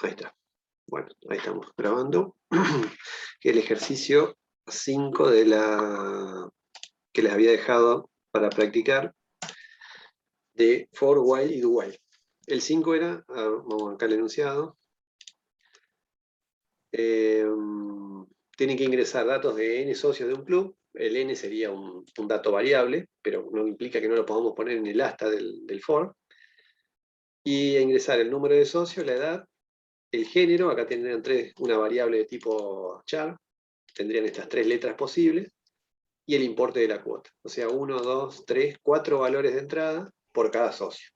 Ahí está. Bueno, ahí estamos grabando. El ejercicio 5 que les había dejado para practicar de for, while y do while. El 5 era, vamos acá al enunciado, tienen que ingresar datos de n socios de un club. El n sería un dato variable, pero no implica que no lo podamos poner en el asta del for. Y ingresar el número de socios, la edad, el género, acá tendrían una variable de tipo char, tendrían estas 3 letras posibles, y el importe de la cuota. O sea, 1, 2, 3, 4 valores de entrada por cada socio,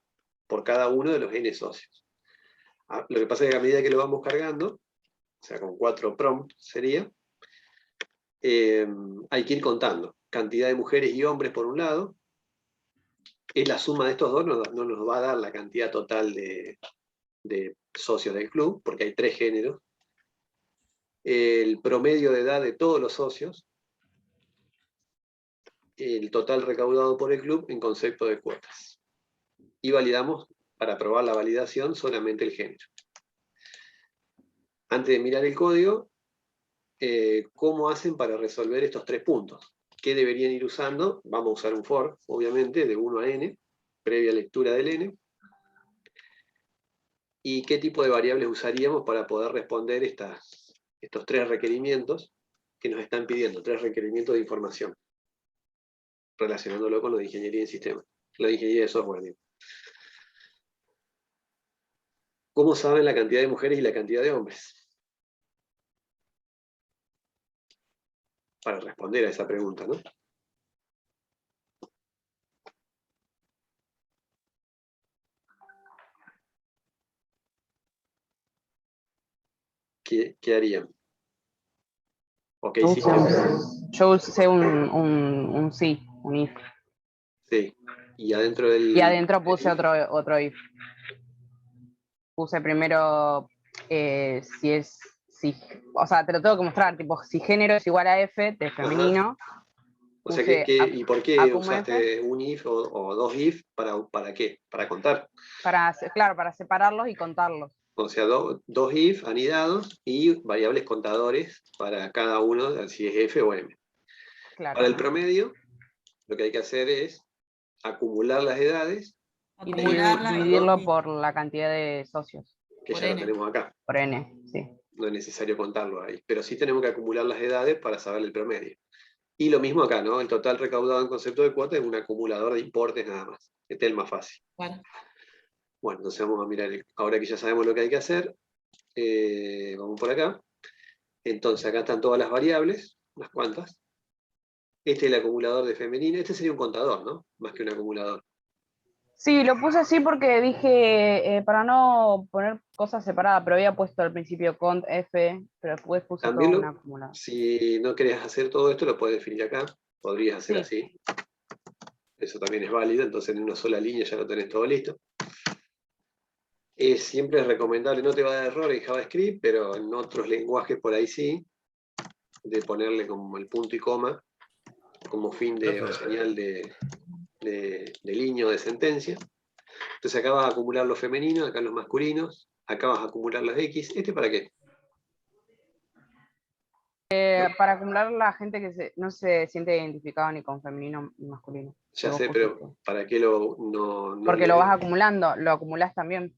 por cada uno de los n socios. Lo que pasa es que a medida que lo vamos cargando, o sea, con 4 prompts sería, hay que ir contando. Cantidad de mujeres y hombres por un lado, es la suma de estos dos, no nos va a dar la cantidad total de socios del club, porque hay 3 géneros. El promedio de edad de todos los socios, el total recaudado por el club en concepto de cuotas. Y validamos, para probar la validación, solamente el género. Antes de mirar el código, ¿cómo hacen para resolver estos 3 puntos? ¿Qué deberían ir usando? Vamos a usar un for, obviamente, de 1 a n, previa lectura del n. ¿Y qué tipo de variables usaríamos para poder responder estos 3 requerimientos que nos están pidiendo? 3 requerimientos de información, relacionándolo con lo de ingeniería en sistemas, lo de ingeniería de software. Digo. ¿Cómo saben la cantidad de mujeres y la cantidad de hombres? Para responder a esa pregunta, ¿no? ¿Qué harían? ¿O qué hicieron? Yo usé un sí, un if. Sí. Y adentro del... Y adentro puse otro if. Puse primero o sea, te lo tengo que mostrar, tipo, si género es igual a F de femenino. Ajá. O sea, ¿y por qué usaste un if o 2 if? ¿Para qué? ¿Para contar? Claro, para separarlos y contarlos. O sea, 2 if anidados y variables contadores para cada uno, si es F o M. Claro. Para el promedio, lo que hay que hacer es acumular las edades y dividirlo por la cantidad de socios. Que ya lo tenemos acá. Por n, sí. No es necesario contarlo ahí. Pero sí tenemos que acumular las edades para saber el promedio. Y lo mismo acá, ¿no? El total recaudado en concepto de cuota es un acumulador de importes nada más. Este es el más fácil. Bueno, entonces vamos a mirar, ahora que ya sabemos lo que hay que hacer, vamos por acá. Entonces acá están todas las variables, unas cuantas. Este es el acumulador de femenino, este sería un contador, ¿no? Más que un acumulador. Sí, lo puse así porque dije, para no poner cosas separadas, pero había puesto al principio cont F, pero después puse todo un acumulador. Si no querés hacer todo esto, lo puedes definir acá. Podrías hacer así. Eso también es válido, entonces en una sola línea ya lo tenés todo listo. Siempre es recomendable, no te va a dar error en JavaScript, pero en otros lenguajes por ahí sí, de ponerle como el punto y coma, como fin o señal de línea o de sentencia. Entonces acá vas a acumular los femeninos, acá los masculinos, acá vas a acumular las X. ¿Este para qué? Para acumular la gente que no se siente identificado ni con femenino ni masculino. Ya sé, pero ¿para qué no porque lo vas acumulando, lo acumulás también.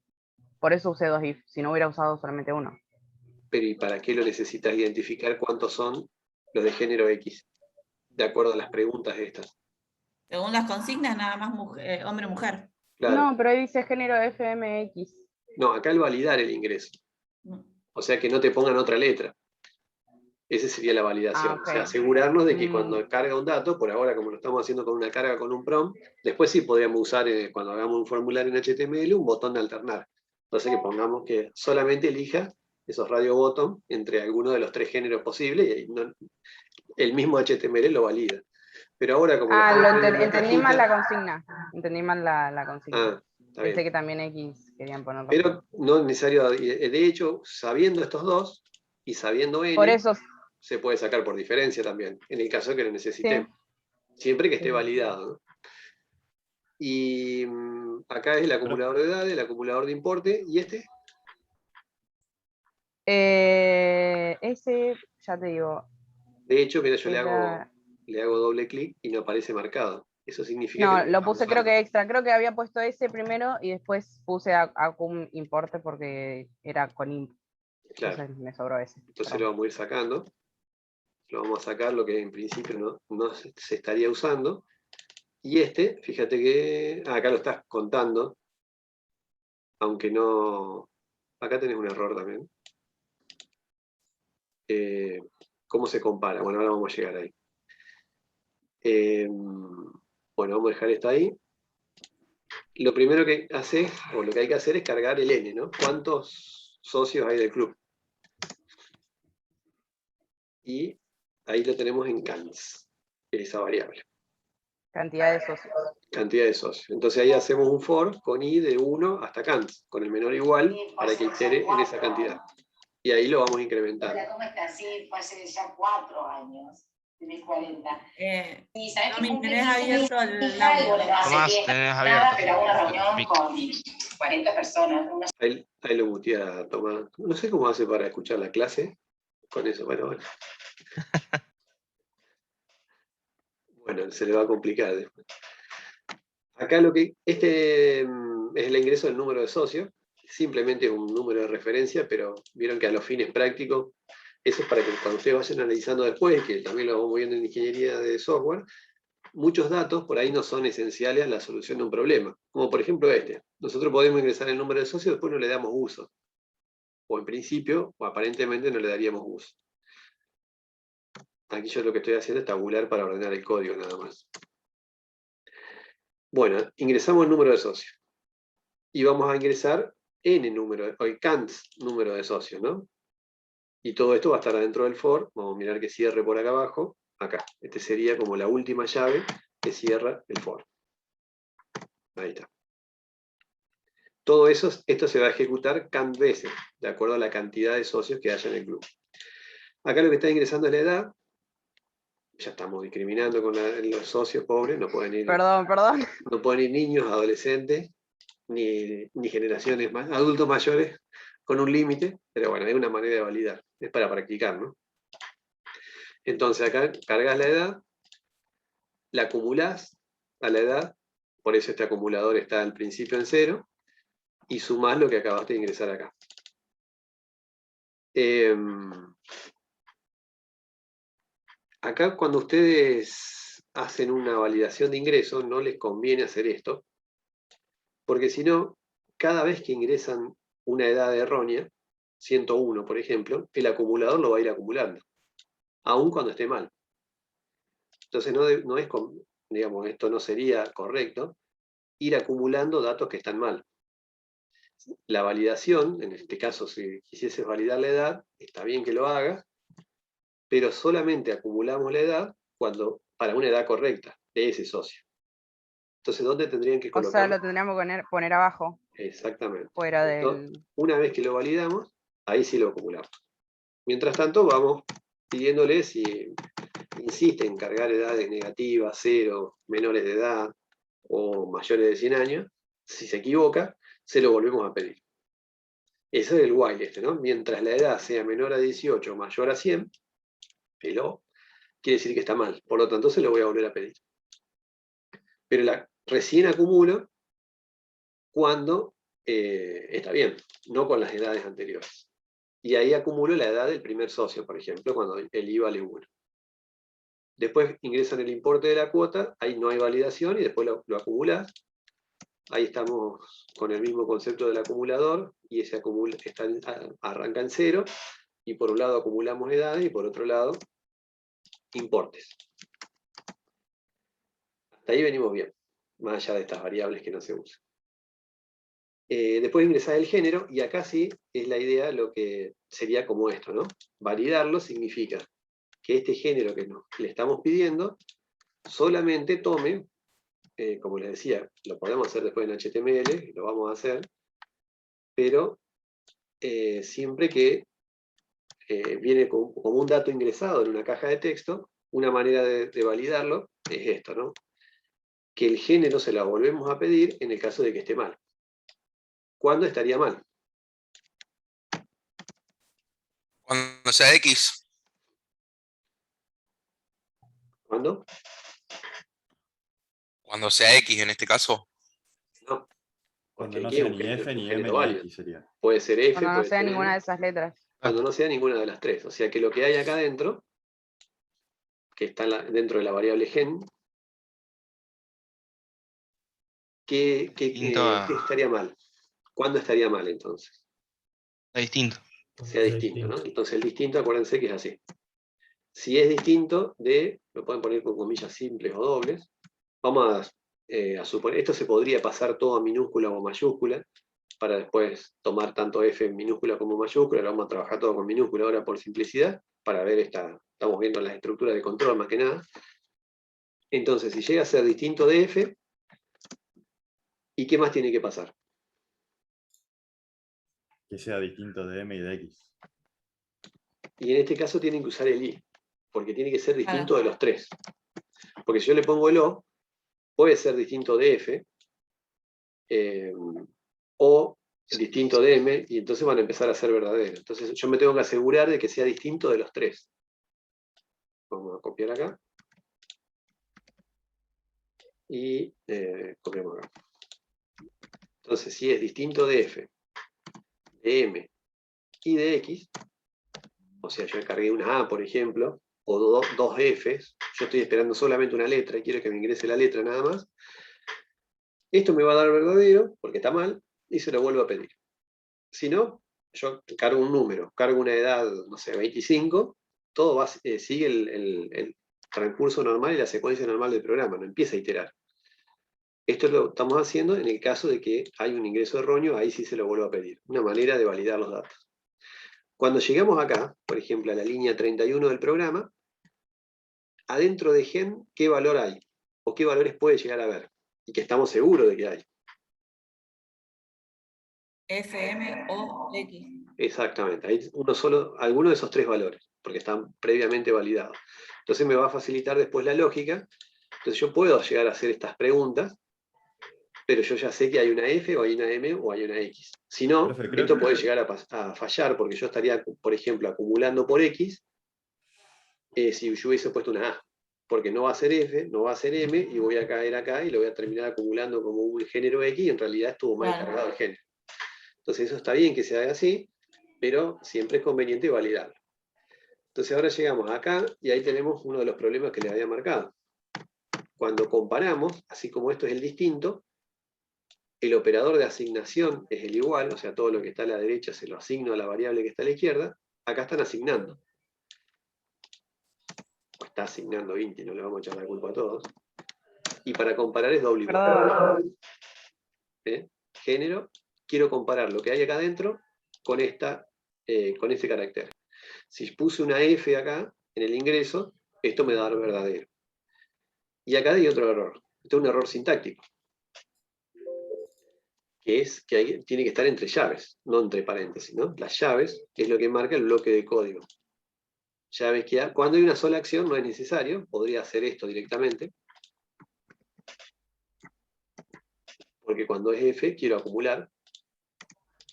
Por eso usé 2 if, si no hubiera usado solamente uno. Pero ¿y para qué lo necesitas identificar cuántos son los de género X? De acuerdo a las preguntas estas. Según las consignas, nada más hombre-mujer. Claro. No, pero ahí dice género FMX. No, acá el validar el ingreso. O sea, que no te pongan otra letra. Esa sería la validación. O sea, asegurarnos de que cuando carga un dato, por ahora como lo estamos haciendo con una carga con un prompt, después sí podríamos usar, cuando hagamos un formulario en HTML, un botón de alternar. Entonces que pongamos que solamente elija esos radio bottom entre alguno de los 3 géneros posibles y ahí el mismo HTML lo valida. Pero ahora como entendí mal la consigna. Entendí mal la consigna. Pensé que también X querían ponerlo. Pero no es necesario, de hecho, sabiendo estos dos y sabiendo N, por eso se puede sacar por diferencia también, en el caso de que lo necesitemos. Sí. Siempre que esté validado, ¿no? Y acá es el acumulador de edades, el acumulador de importe, ¿y este? Ese, ya te digo, De hecho, mira, yo era... le hago doble clic y no aparece marcado. Eso significa que No, no lo lo está puse creo usando. que extra. Creo que había puesto ese primero y después puse Acum Importe porque era con imp. Claro, Entonces me sobró ese. entonces lo Perdón. vamos a ir sacando. Lo vamos a sacar, lo que en principio no se estaría usando. Y este, fíjate que acá lo estás contando, aunque no... Acá tenés un error también. ¿Cómo se compara? Bueno, ahora vamos a llegar ahí. Bueno, vamos a dejar esto ahí. Lo primero que hace, o lo que hay que hacer es cargar el N, ¿no? ¿Cuántos socios hay del club? Y ahí lo tenemos en cans, esa variable. Cantidad de socios. Cantidad de socios. Entonces ahí hacemos un for con i de 1 hasta cans, con el menor igual, para que itere en esa cantidad. Y ahí lo vamos incrementando. Hola, ¿cómo estás? Sí, fue hace ya 4 años. Tenés 40. Sí, ¿sabés No que me cumple tenés abierto el hija? Y audio. bueno, no hace Tomás, bien, tenés nada, abierto pero hago una reunión mic. con 40 personas. Ahí lo mutea Tomás. No sé cómo hace para escuchar la clase con eso, pero bueno. Bueno, se le va a complicar después. Acá este es el ingreso del número de socios, simplemente es un número de referencia, pero vieron que a los fines prácticos, eso es para que cuando ustedes vayan analizando después, que también lo vamos viendo en ingeniería de software, muchos datos por ahí no son esenciales a la solución de un problema, como por ejemplo este. Nosotros podemos ingresar el número de socios, después no le damos uso, o en principio, o aparentemente no le daríamos uso. Aquí yo lo que estoy haciendo es tabular para ordenar el código nada más. Bueno, ingresamos el número de socios. Y vamos a ingresar n número, o cants número de socios, ¿no? Y todo esto va a estar adentro del for. Vamos a mirar que cierre por acá abajo. Acá. Este sería como la última llave que cierra el for. Ahí está. Todo eso, esto se va a ejecutar cant veces, de acuerdo a la cantidad de socios que haya en el club. Acá lo que está ingresando es la edad. Ya estamos discriminando con los socios pobres, no pueden ir Perdón. niños, adolescentes, ni generaciones más, adultos mayores con un límite, pero bueno, es una manera de validar, es para practicar, ¿no? Entonces acá cargas la edad, la acumulás a la edad, por eso este acumulador está al principio en 0, y sumás lo que acabaste de ingresar acá. Acá cuando ustedes hacen una validación de ingreso, no les conviene hacer esto, porque si no, cada vez que ingresan una edad errónea, 101 por ejemplo, el acumulador lo va a ir acumulando, aun cuando esté mal. Entonces no es, digamos, esto no sería correcto, ir acumulando datos que están mal. La validación, en este caso si quisieses validar la edad, está bien que lo hagas, pero solamente acumulamos la edad para una edad correcta de ese socio. Entonces, ¿dónde tendrían que O sea, colocarlo? lo tendríamos que poner abajo, Exactamente. fuera Esto, del... una vez que lo validamos, ahí sí lo acumulamos. Mientras tanto, vamos pidiéndole si insiste en cargar edades negativas, 0, menores de edad o mayores de 100 años. Si se equivoca, se lo volvemos a pedir. Ese es el while ¿no? Mientras la edad sea menor a 18 o mayor a 100, pero quiere decir que está mal. Por lo tanto, se lo voy a volver a pedir. Pero recién acumulo cuando está bien, no con las edades anteriores. Y ahí acumulo la edad del primer socio, por ejemplo, cuando el I vale 1. Después ingresan el importe de la cuota, ahí no hay validación y después lo acumulas. Ahí estamos con el mismo concepto del acumulador y ese arranca en 0 y por un lado acumulamos edades y por otro lado importes. Hasta ahí venimos bien, más allá de estas variables que no se usan. Después ingresar el género, y acá sí es la idea lo que sería como esto, ¿no? Validarlo significa que este género que le estamos pidiendo solamente tome, como les decía, lo podemos hacer después en HTML, lo vamos a hacer, pero siempre que viene como un dato ingresado en una caja de texto, una manera de validarlo es esto, ¿no? Que el género se lo volvemos a pedir en el caso de que esté mal. ¿Cuándo estaría mal? Cuando sea X. ¿Cuándo? Cuando sea X en este caso. No. Cuando Porque no aquí sea es un ni género, F, un ni M, género ni válido. X sería. Puede ser F, Cuando no puede sea ser ninguna M, de esas letras. cuando no sea ninguna de las tres. O sea que lo que hay acá adentro, que está dentro de la variable gen, Distinto a... ¿qué estaría mal? ¿Cuándo estaría mal entonces? Está distinto. Sea distinto, ¿no? Entonces el distinto, acuérdense que es así. Si es distinto de, lo pueden poner con comillas simples o dobles, vamos a suponer, esto se podría pasar todo a minúscula o mayúscula, para después tomar tanto F en minúscula como mayúscula, lo vamos a trabajar todo con minúscula ahora por simplicidad, para ver estamos viendo las estructuras de control más que nada. Entonces, si llega a ser distinto de F, ¿y qué más tiene que pasar? Que sea distinto de M y de X. Y en este caso tienen que usar el I, porque tiene que ser distinto Claro. de los tres. Porque si yo le pongo el O, puede ser distinto de F, o distinto de M, y entonces van a empezar a ser verdaderos. Entonces yo me tengo que asegurar de que sea distinto de los tres. Vamos a copiar acá. Y copiamos acá. Entonces, si es distinto de F, de M y de X, o sea, yo cargué una A, por ejemplo, o dos Fs, yo estoy esperando solamente una letra y quiero que me ingrese la letra nada más, esto me va a dar verdadero, porque está mal, y se lo vuelvo a pedir. Si no, yo cargo un número, cargo una edad, no sé, 25, todo sigue el transcurso normal y la secuencia normal del programa, no empieza a iterar. Esto lo estamos haciendo en el caso de que hay un ingreso erróneo, ahí sí se lo vuelvo a pedir. Una manera de validar los datos. Cuando llegamos acá, por ejemplo, a la línea 31 del programa, adentro de gen, ¿qué valor hay? ¿O qué valores puede llegar a haber? Y que estamos seguros de que hay. F, M o X. Exactamente, hay alguno de esos tres valores, porque están previamente validados. Entonces me va a facilitar después la lógica. Entonces yo puedo llegar a hacer estas preguntas, pero yo ya sé que hay una F, o hay una M, o hay una X. Si no, Profe, creo esto que- puede llegar a fallar, porque yo estaría, por ejemplo, acumulando por X, si yo hubiese puesto una A. Porque no va a ser F, no va a ser M, y voy a caer acá y lo voy a terminar acumulando como un género X, y en realidad estuvo mal Claro. cargado el género. Entonces eso está bien que se haga así, pero siempre es conveniente validarlo. Entonces ahora llegamos acá, y ahí tenemos uno de los problemas que les había marcado. Cuando comparamos, así como esto es el distinto, el operador de asignación es el igual, o sea, todo lo que está a la derecha se lo asigno a la variable que está a la izquierda. Acá están asignando. O está asignando Inti, no le vamos a echar la culpa a todos. Y para comparar es doble igual. Perdón. Género, quiero comparar lo que hay acá adentro con este carácter. Si puse una F acá, en el ingreso, esto me da verdadero. Y acá hay otro error. Este es un error sintáctico. Que es que tiene que estar entre llaves, no entre paréntesis, ¿no? Las llaves es lo que marca el bloque de código. Llaves que cuando hay una sola acción no es necesario, podría hacer esto directamente, porque cuando es F quiero acumular,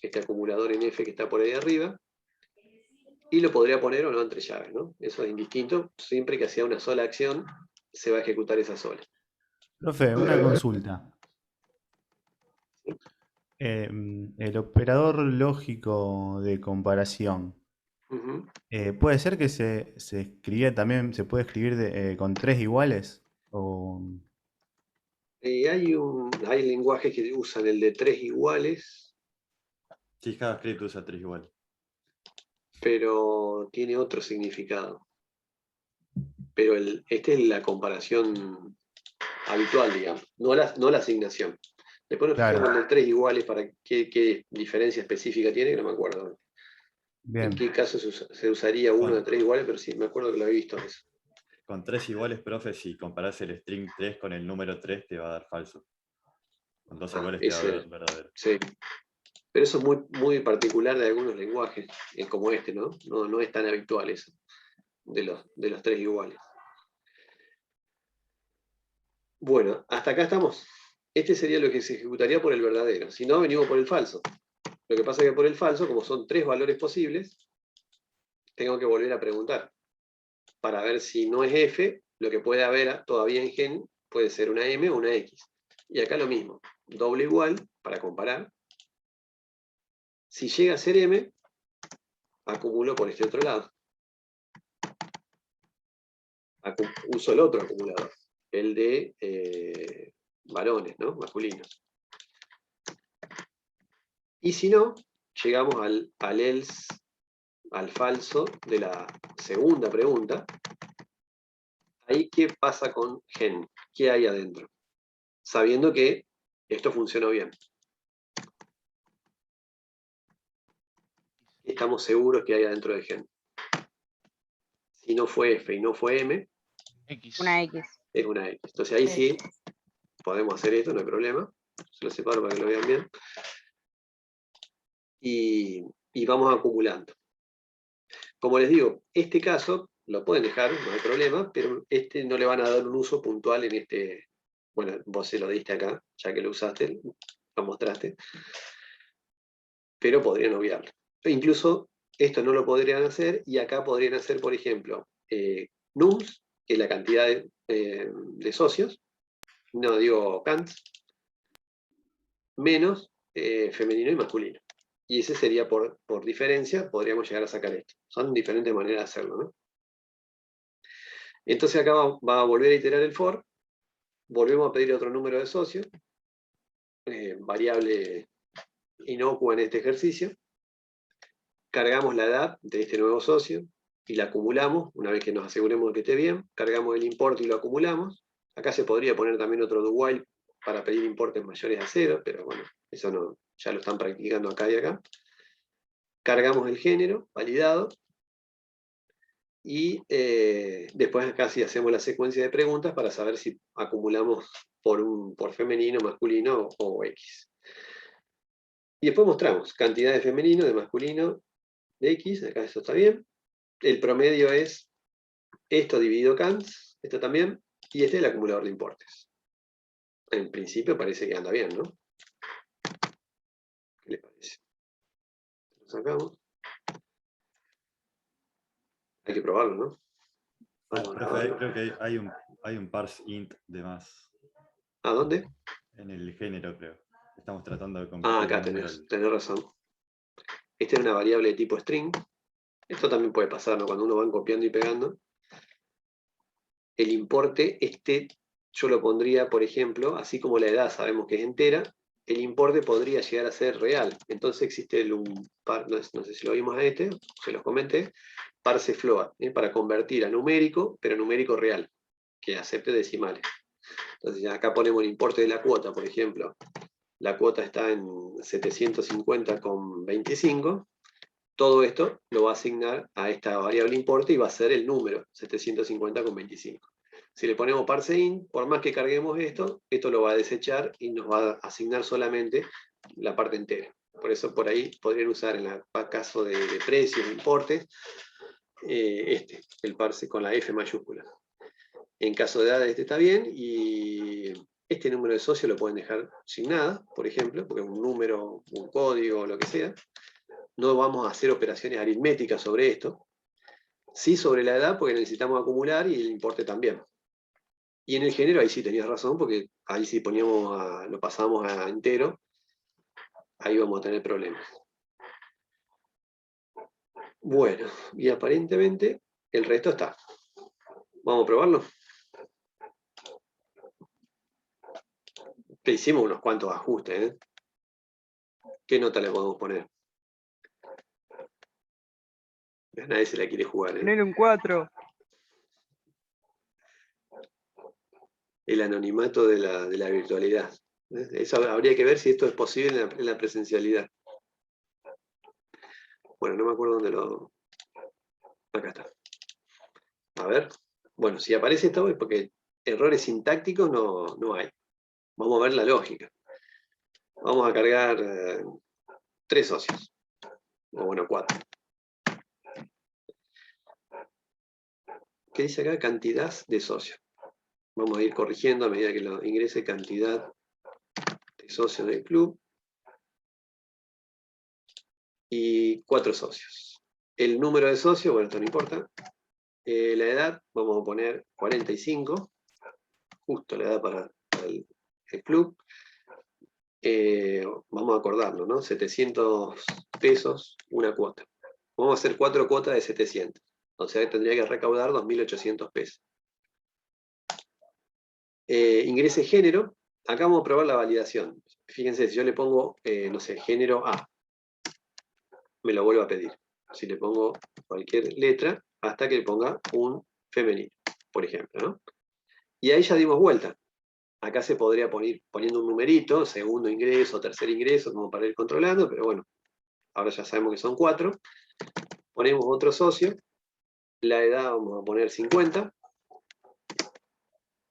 este acumulador en F que está por ahí arriba, y lo podría poner o no entre llaves, ¿no? Eso es indistinto, siempre que sea una sola acción se va a ejecutar esa sola. Profe, una consulta. El operador lógico de comparación, Ujú. ¿puede ser que se escribía también, se puede escribir con tres iguales? Hay lenguajes que usan el de tres iguales, Sí, JavaScript usa 3 igual. pero tiene otro significado. Pero esta es la comparación habitual, digamos, no la asignación. Después nos Claro. fijamos en el tres iguales para qué diferencia específica tiene, que no me acuerdo. Bien. En qué caso se usaría uno de tres iguales, pero sí, me acuerdo que lo había visto eso. Con 3 iguales, profe, si comparás el string 3 con el número 3, te va a dar falso. Con 2 iguales te va a dar verdadero. Sí. Pero eso es muy particular de algunos lenguajes, como este, ¿no? No es tan habitual eso, de los tres iguales. Bueno, hasta acá estamos. Este sería lo que se ejecutaría por el verdadero. Si no, venimos por el falso. Lo que pasa es que por el falso, como son tres valores posibles, tengo que volver a preguntar para ver si no es F, lo que puede haber todavía en gen puede ser una M o una X. Y acá lo mismo, doble igual para comparar. Si llega a ser M, acumulo por este otro lado. Uso el otro acumulador, el de varones, ¿no? Masculinos. Y si no, llegamos al else, al falso de la segunda pregunta. Ahí, ¿qué pasa con gen? ¿Qué hay adentro? Sabiendo que esto funcionó bien. Estamos seguros que hay adentro de gen. Si no fue F y no fue M, X. Una X. es una X. Entonces ahí sí podemos hacer esto, no hay problema. Se lo separo para que lo vean bien. Y vamos acumulando. Como les digo, este caso lo pueden dejar, no hay problema, pero este no le van a dar un uso puntual en este. Bueno, vos se lo diste acá, ya que lo usaste, lo mostraste. Pero podrían obviarlo. Incluso esto no lo podrían hacer, y acá podrían hacer, por ejemplo, nums, que es la cantidad de socios, no digo cants, menos femenino y masculino. Y ese sería por diferencia, podríamos llegar a sacar esto. Son diferentes maneras de hacerlo, ¿no? Entonces acá va a volver a iterar el for, volvemos a pedir otro número de socios, variable inocua en este ejercicio, cargamos la edad de este nuevo socio y la acumulamos, una vez que nos aseguremos de que esté bien, cargamos el importe y lo acumulamos. Acá se podría poner también otro do while para pedir importes mayores a 0, pero bueno, eso no, ya lo están practicando acá y acá. Cargamos el género, validado, y después acá sí hacemos la secuencia de preguntas para saber si acumulamos por femenino, masculino o X. Y después mostramos cantidad de femenino, de masculino, de X, acá eso está bien. El promedio es esto dividido cants, esto también, y este es el acumulador de importes. En principio parece que anda bien, ¿no? ¿Qué le parece? Lo sacamos. Hay que probarlo, ¿no? Profe, creo que hay un parse int de más. ¿A dónde? En el género, creo. Estamos tratando de convertir Ah, acá un número tenés razón. Esta es una variable de tipo string. Esto también puede pasar, ¿no? Cuando uno va copiando y pegando. El importe, yo lo pondría, por ejemplo, así como la edad sabemos que es entera, el importe podría llegar a ser real. Entonces existe no sé si lo vimos a se los comenté, parse float, para convertir a numérico, pero numérico real, que acepte decimales. Entonces acá ponemos el importe de la cuota, por ejemplo. La cuota está en 750,25. Todo esto lo va a asignar a esta variable importe y va a ser el número, 750,25. Si le ponemos parse int, por más que carguemos esto lo va a desechar y nos va a asignar solamente la parte entera. Por eso por ahí podrían usar en el caso de precios, de importes, el parse con la F mayúscula. En caso de edad está bien, y este número de socio lo pueden dejar sin nada, por ejemplo, porque es un número, un código, lo que sea. No vamos a hacer operaciones aritméticas sobre esto. Sí sobre la edad, porque necesitamos acumular, y el importe también. Y en el género, ahí sí tenías razón, porque ahí sí lo pasábamos a entero, ahí vamos a tener problemas. Bueno, y aparentemente el resto está. Vamos a probarlo. Que hicimos unos cuantos ajustes, ¿eh? ¿Qué nota le podemos poner? Nadie se la quiere jugar, ¿eh? Poner un 4. El anonimato de la virtualidad. Eso habría que ver si esto es posible en la presencialidad. Bueno, no me acuerdo dónde acá está. A ver. Bueno, si aparece esto es porque errores sintácticos no hay. Vamos a ver la lógica. Vamos a cargar 3 socios. O bueno, 4. ¿Qué dice acá? Cantidad de socios. Vamos a ir corrigiendo a medida que lo ingrese cantidad de socios del club. Y 4 socios. El número de socios, bueno, esto no importa. La edad, vamos a poner 45, justo la edad para el club. Vamos a acordarlo, ¿no? 700 pesos, una cuota. Vamos a hacer 4 cuotas de 700. O sea, tendría que recaudar 2.800 pesos. Ingrese género. Acá vamos a probar la validación. Fíjense, si yo le pongo, no sé, género A, me lo vuelvo a pedir. Si le pongo cualquier letra, hasta que le ponga un femenino, por ejemplo, ¿no? Y ahí ya dimos vuelta. Acá se podría poner poniendo un numerito, segundo ingreso, tercer ingreso, como para ir controlando, pero bueno, ahora ya sabemos que son 4. Ponemos otro socio, la edad vamos a poner 50,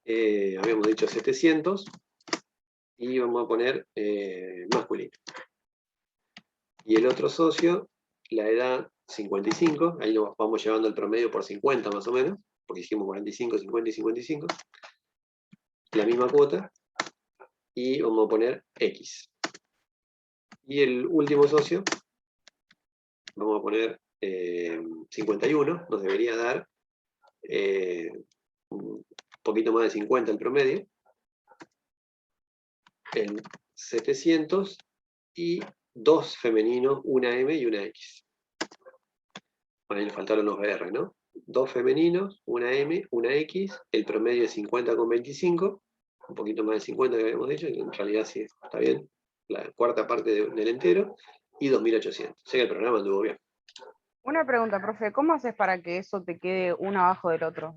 habíamos dicho 700, y vamos a poner masculino. Y el otro socio, la edad 55, ahí lo vamos llevando el promedio por 50 más o menos, porque hicimos 45, 50 y 55, la misma cuota, y vamos a poner X. Y el último socio, vamos a poner 51, nos debería dar un poquito más de 50 el promedio, en 700, y 2 femeninos, una M y una X. Ahí le faltaron los BR, ¿no? 2 femeninos, una M, una X, el promedio es 50,25, un poquito más de 50 que habíamos dicho, y en realidad sí, está bien, la cuarta parte del entero, y 2.800. O sea que el programa anduvo bien. Una pregunta, profe, ¿cómo haces para que eso te quede uno abajo del otro?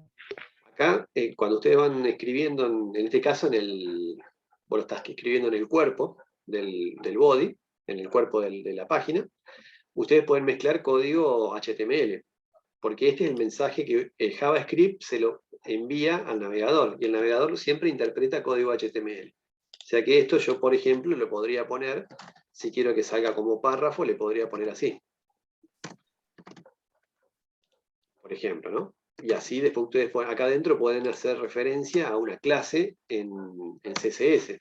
Acá, cuando ustedes van escribiendo, en este caso, vos lo estás escribiendo en el cuerpo del body, en el cuerpo de la página, ustedes pueden mezclar código HTML, porque este es el mensaje que el JavaScript se lo envía al navegador, y el navegador siempre interpreta código HTML. O sea que esto yo, por ejemplo, lo podría poner, si quiero que salga como párrafo, le podría poner así. Por ejemplo, ¿no? Y así después ustedes acá adentro pueden hacer referencia a una clase en CSS.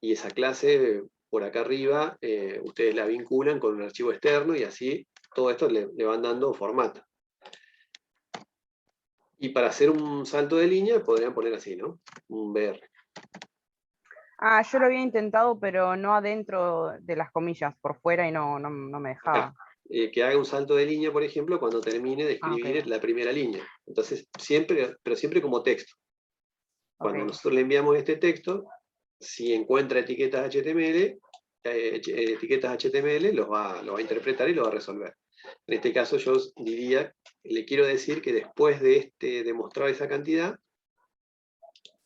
Y esa clase, por acá arriba, ustedes la vinculan con un archivo externo y así todo esto le van dando formato. Y para hacer un salto de línea podrían poner así, ¿no? Un BR. Ah, yo lo había intentado, pero no adentro de las comillas, por fuera, y no me dejaba. Que haga un salto de línea, por ejemplo, cuando termine de escribir Ok. la primera línea. Entonces, pero siempre como texto. Cuando Ok. nosotros le enviamos este texto, si encuentra etiquetas HTML, los va a interpretar y lo va a resolver. En este caso yo diría, le quiero decir que después de demostrar esa cantidad,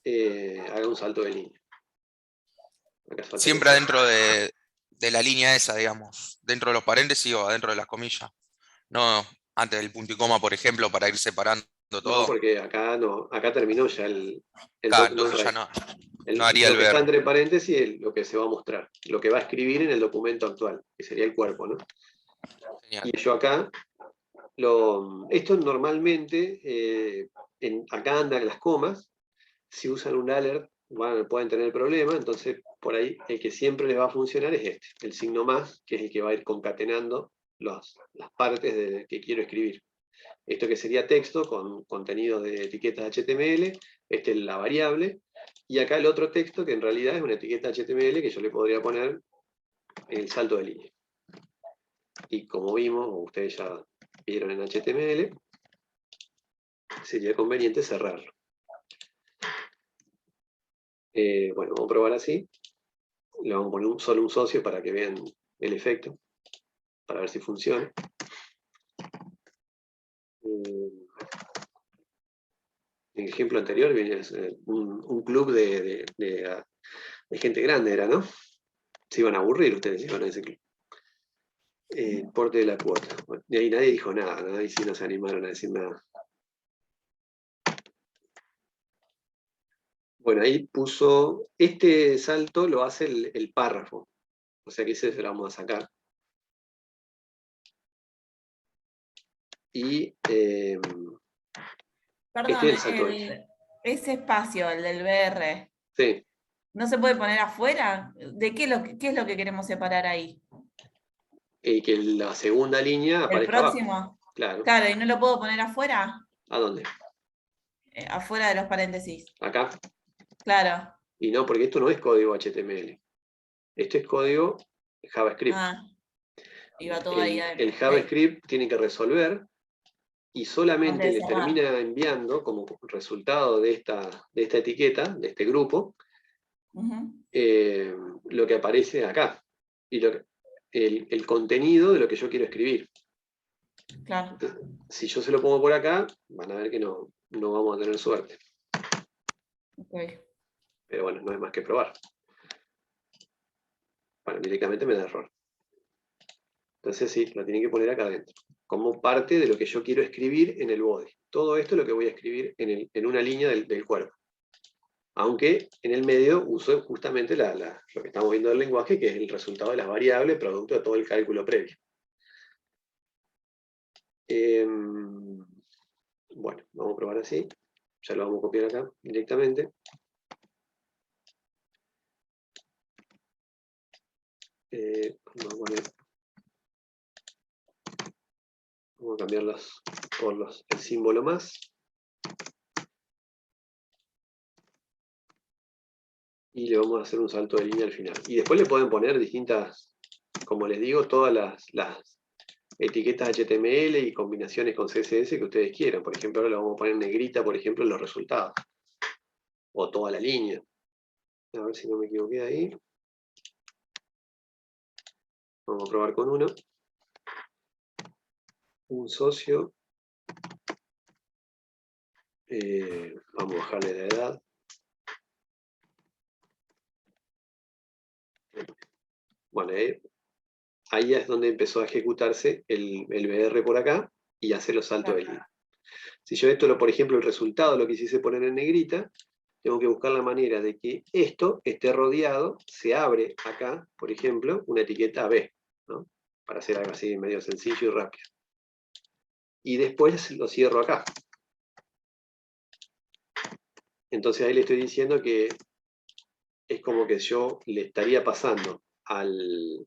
haga un salto de línea. Siempre adentro de la línea esa, digamos. Dentro de los paréntesis o adentro de las comillas. No antes del punto y coma, por ejemplo, para ir separando todo. No, porque acá no, acá terminó ya el Claro, document entonces ya write. no haría Lo el que está ver. entre paréntesis es lo que se va a mostrar, lo que va a escribir en el documento actual, que sería el cuerpo, ¿no? Genial. Y yo acá, esto normalmente, acá andan las comas, si usan un alert pueden tener problema, entonces por ahí el que siempre les va a funcionar es el signo más, que es el que va a ir concatenando las partes que quiero escribir. Esto que sería texto con contenido de etiquetas HTML, esta es la variable, y acá el otro texto que en realidad es una etiqueta HTML que yo le podría poner el salto de línea. Y como vimos, o ustedes ya vieron en HTML, sería conveniente cerrarlo. Bueno, vamos a probar así. Le vamos a poner solo un socio para que vean el efecto, para ver si funciona. En el ejemplo anterior viene un club de gente grande, era, ¿no? Se iban a aburrir ustedes, iban a ese club. Porte de la cuota. Bueno, y ahí nadie dijo nada, ¿no? Ahí sí no se animaron a decir nada. Bueno, ahí puso, este salto lo hace el párrafo. O sea que ese se lo vamos a sacar. Y Perdón, este es el salto de línea. ese espacio, el del BR, Sí. ¿no se puede poner afuera? ¿De qué es lo que queremos separar ahí? que la segunda línea El aparezca abajo. próximo. Claro. Claro, ¿y no lo puedo poner afuera? ¿A dónde? Afuera de los paréntesis. Acá. Claro. Y no, porque esto no es código HTML. Esto es código JavaScript. Ah, iba todo ahí. El Ok. JavaScript tiene que resolver y solamente Antes de le cerrar. termina enviando como resultado de esta etiqueta, de este grupo, Ujú. lo que aparece acá. Y el contenido de lo que yo quiero escribir. Claro. Entonces, si yo se lo pongo por acá, van a ver que no vamos a tener suerte. Ok. Pero bueno, no hay más que probar. Bueno, directamente me da error. Entonces sí, lo tienen que poner acá adentro, como parte de lo que yo quiero escribir en el body. Todo esto es lo que voy a escribir en una línea del cuerpo. Aunque en el medio uso justamente lo que estamos viendo del lenguaje, que es el resultado de las variables, producto de todo el cálculo previo. Bueno, vamos a probar así. Ya lo vamos a copiar acá directamente. Vamos a cambiarlos por el símbolo más. Y le vamos a hacer un salto de línea al final. Y después le pueden poner distintas, como les digo, todas las etiquetas HTML y combinaciones con CSS que ustedes quieran. Por ejemplo, ahora le vamos a poner negrita, por ejemplo, en los resultados. O toda la línea. A ver si no me equivoqué ahí. Vamos a probar con uno. Un socio. Vamos a bajarle la edad. Bueno, ahí es donde empezó a ejecutarse el BR por acá y hace los saltos de línea. Si yo esto, por ejemplo, el resultado lo quisiese poner en negrita, tengo que buscar la manera de que esto esté rodeado, se abre acá, por ejemplo, una etiqueta B, ¿no? Para hacer algo así medio sencillo y rápido. Y después lo cierro acá. Entonces ahí le estoy diciendo que es como que yo le estaría pasando al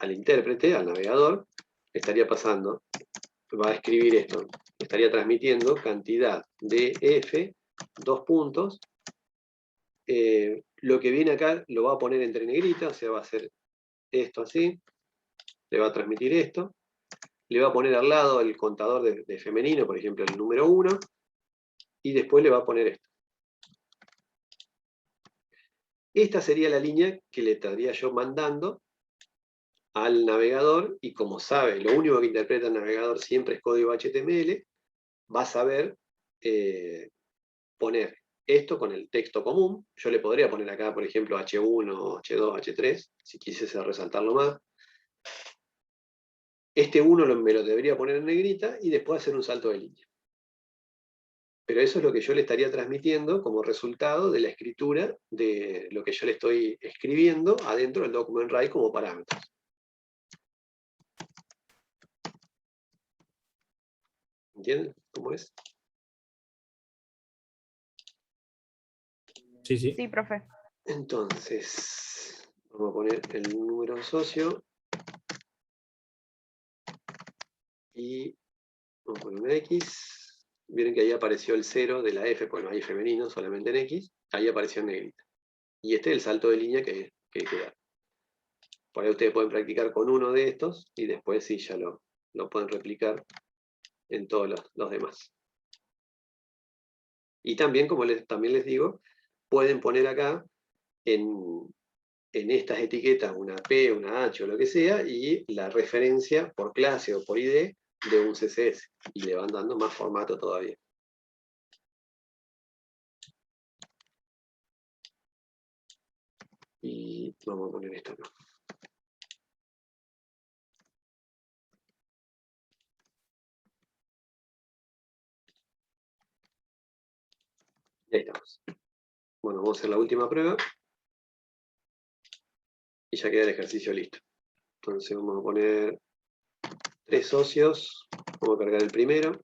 intérprete, al navegador, le estaría pasando, va a escribir esto, le estaría transmitiendo cantidad de F, 2 puntos, lo que viene acá lo va a poner entre negrita, o sea, va a hacer esto así, le va a transmitir esto, le va a poner al lado el contador de femenino, por ejemplo, el número 1, y después le va a poner esto. Esta sería la línea que le estaría yo mandando al navegador, y como sabe, lo único que interpreta el navegador siempre es código HTML, va a saber poner esto con el texto común. Yo le podría poner acá, por ejemplo, H1, H2, H3, si quisiese resaltarlo más. Este 1 me lo debería poner en negrita y después hacer un salto de línea. Pero eso es lo que yo le estaría transmitiendo como resultado de la escritura de lo que yo le estoy escribiendo adentro del document write como parámetros. ¿Entienden cómo es? Sí, sí. Sí, profe. Entonces, vamos a poner el número socio. Y vamos a poner una X. Miren que ahí apareció el 0 de la F, porque no hay femenino, solamente en X. Ahí apareció en negrita. Y este es el salto de línea que queda. Por ahí ustedes pueden practicar con uno de estos y después sí ya lo pueden replicar en todos los demás. Y también, como también les digo, pueden poner acá en estas etiquetas una P, una H o lo que sea, y la referencia por clase o por ID de un CSS. Y le van dando más formato todavía. Y vamos a poner esto acá. Y ahí estamos. Bueno, vamos a hacer la última prueba. Y ya queda el ejercicio listo. Entonces vamos a poner 3 socios. Vamos a cargar el primero.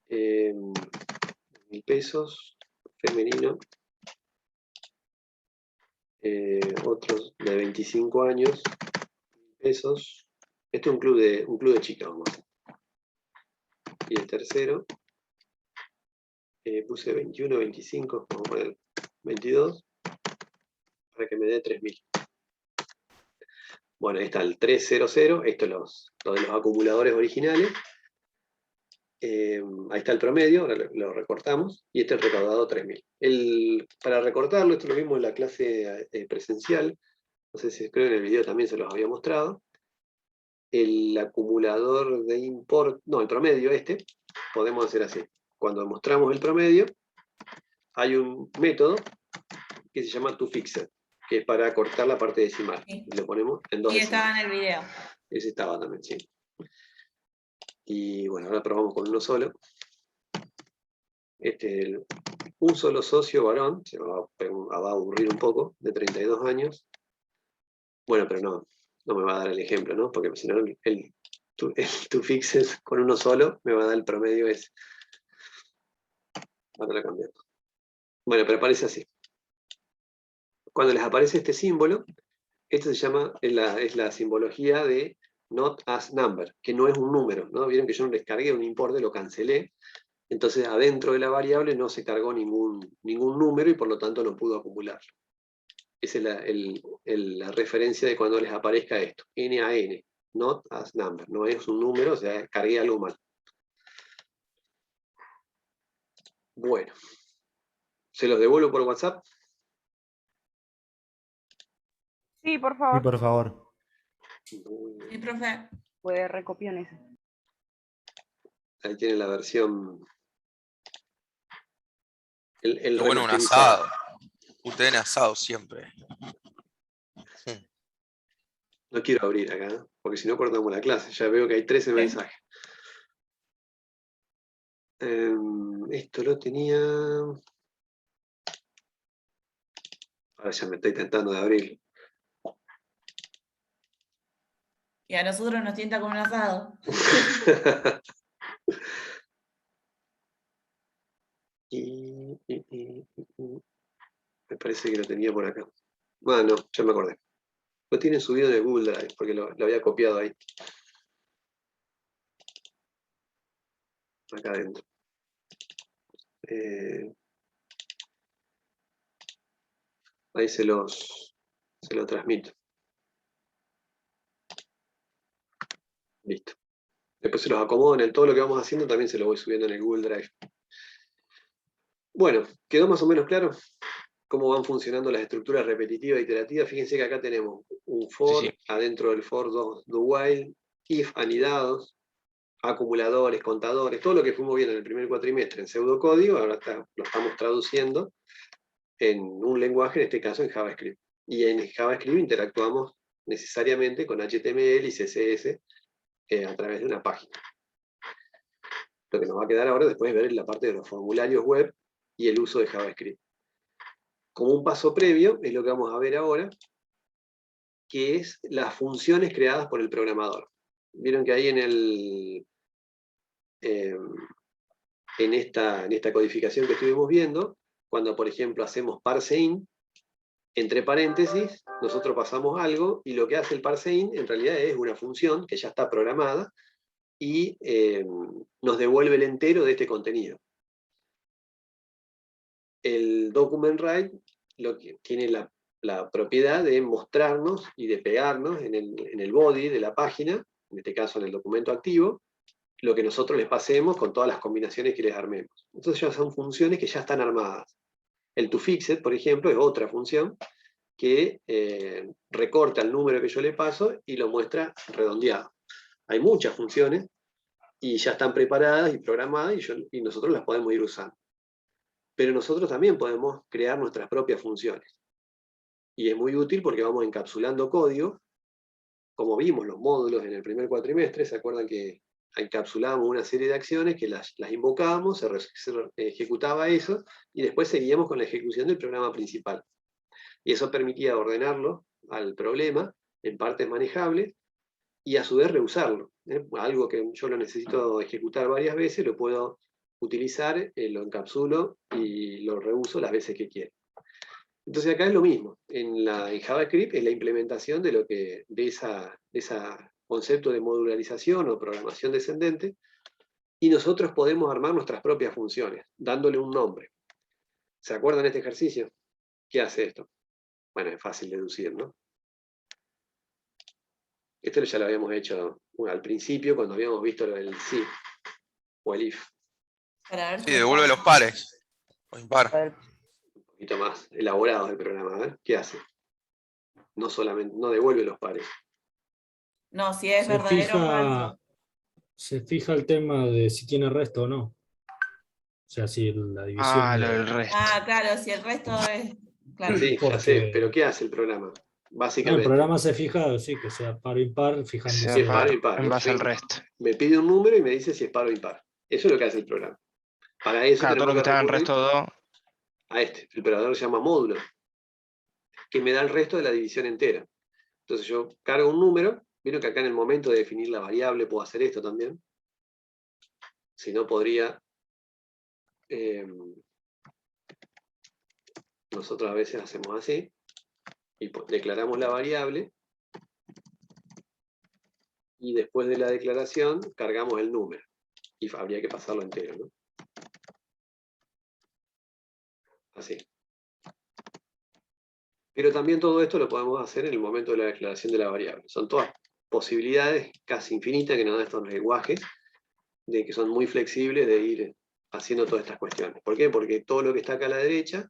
1.000 pesos. Femenino. Otros de 25 años, pesos. Este es un club de chicas, vamos a hacer. Y el tercero, puse 21, 25, vamos a poner 22, para que me dé 3.000. Bueno, ahí está el 300, esto es lo de los acumuladores originales. Ahí está el promedio, ahora lo recortamos, y este es el recaudado 3.000. Para recortarlo, esto lo vimos en la clase presencial, no sé si creo en el video también se los había mostrado. El acumulador de import, no, el promedio podemos hacer así. Cuando mostramos el promedio, hay un método que se llama toFixed, que es para cortar la parte decimal. Sí. Y lo ponemos en 2 Y decimales. estaba en el video. Ese estaba también, sí. Y bueno, ahora probamos con uno solo. Un solo socio varón, se va a aburrir un poco, de 32 años. Bueno, pero no me va a dar el ejemplo, ¿no? Porque si no, el toFixed con uno solo me va a dar el promedio ese. Ahora lo cambiamos. Bueno, pero aparece así. Cuando les aparece este símbolo, esto se llama, es la simbología de not as number, que no es un número, ¿no? Vieron que yo no descargué un importe, lo cancelé. Entonces, adentro de la variable no se cargó ningún número y por lo tanto no pudo acumularlo. Esa es la referencia de cuando les aparezca esto, N a N, not as number, no es un número, o sea, cargué algo mal. Bueno, ¿se los devuelvo por WhatsApp? Sí, por Sí, favor. por favor. Sí, profe. Puede recopiar eso. Ahí tienen la versión. El Qué bueno un remasterizado. asado. UTN asado siempre. No quiero abrir acá, ¿eh? Porque si no cortamos la clase. Ya veo que hay 13 mensajes. Esto lo tenía. Ahora ya me estoy tentando de abrirlo. Y a nosotros nos tienta con un asado. Me parece que lo tenía por acá. Bueno, ya me acordé. Lo tienen subido en el Google Drive, porque lo había copiado ahí. Acá adentro. Ahí se lo transmito. Listo. Después se los acomodo en todo lo que vamos haciendo, también se lo voy subiendo en el Google Drive. Bueno, ¿quedó más o menos claro cómo van funcionando las estructuras repetitivas e iterativas? Fíjense que acá tenemos un for, Sí. adentro del for do while, if anidados, acumuladores, contadores, todo lo que fuimos viendo en el primer cuatrimestre en pseudocódigo, ahora lo estamos traduciendo en un lenguaje, en este caso en JavaScript. Y en JavaScript interactuamos necesariamente con HTML y CSS a través de una página. Lo que nos va a quedar ahora después es ver la parte de los formularios web y el uso de JavaScript. Como un paso previo, es lo que vamos a ver ahora, que es las funciones creadas por el programador. Vieron que ahí en esta codificación que estuvimos viendo, cuando por ejemplo hacemos parseInt, entre paréntesis, nosotros pasamos algo, y lo que hace el parseInt en realidad es una función que ya está programada, y nos devuelve el entero de este contenido. El document write tiene la propiedad de mostrarnos y de pegarnos en el body de la página, en este caso en el documento activo, lo que nosotros les pasemos con todas las combinaciones que les armemos. Entonces ya son funciones que ya están armadas. El toFixed, por ejemplo, es otra función que recorta el número que yo le paso y lo muestra redondeado. Hay muchas funciones y ya están preparadas y programadas y nosotros las podemos ir usando. Pero nosotros también podemos crear nuestras propias funciones. Y es muy útil porque vamos encapsulando código, como vimos los módulos en el primer cuatrimestre. ¿Se acuerdan que encapsulábamos una serie de acciones que las invocábamos, se ejecutaba eso, y después seguíamos con la ejecución del programa principal? Y eso permitía ordenarlo al problema en partes manejables y a su vez reusarlo. Algo que yo lo necesito ejecutar varias veces, lo puedo utilizar, lo encapsulo y lo reuso las veces que quiero. Entonces acá es lo mismo. En JavaScript es la implementación de ese concepto de modularización o programación descendente, y nosotros podemos armar nuestras propias funciones, dándole un nombre. ¿Se acuerdan de este ejercicio? ¿Qué hace esto? Bueno, es fácil deducir, ¿no? Esto ya lo habíamos hecho al principio, cuando habíamos visto lo del si o el if. Para ver Sí, si devuelve los pares. O impar. Un poquito más elaborado el programa. A ver, ¿qué hace? No solamente, no devuelve los pares. No, si es verdadero o falso. Se fija el tema de si tiene resto o no. O sea, si la división Ah, lo de... del resto. Ah, claro, si el resto es. Claro. Sí, ya Porque- sé, pero ¿qué hace el programa? No, el Básicamente, programa se fija, sí, que sea par o impar, si fijándose. es par o impar. En base al resto. Me pide un número y me dice si es par o impar. Eso es lo que hace el programa. Para eso Claro, todo lo que tenemos que está en recurrir resto 2. a el operador se llama módulo, que me da el resto de la división entera. Entonces yo cargo un número, vieron que acá en el momento de definir la variable puedo hacer esto también. Si no podría, nosotros a veces hacemos así, y declaramos la variable, y después de la declaración cargamos el número, y habría que pasarlo entero, ¿no? Así. Pero también todo esto lo podemos hacer en el momento de la declaración de la variable. Son todas posibilidades casi infinitas que nos dan estos lenguajes, de que son muy flexibles de ir haciendo todas estas cuestiones. ¿Por qué? Porque todo lo que está acá a la derecha,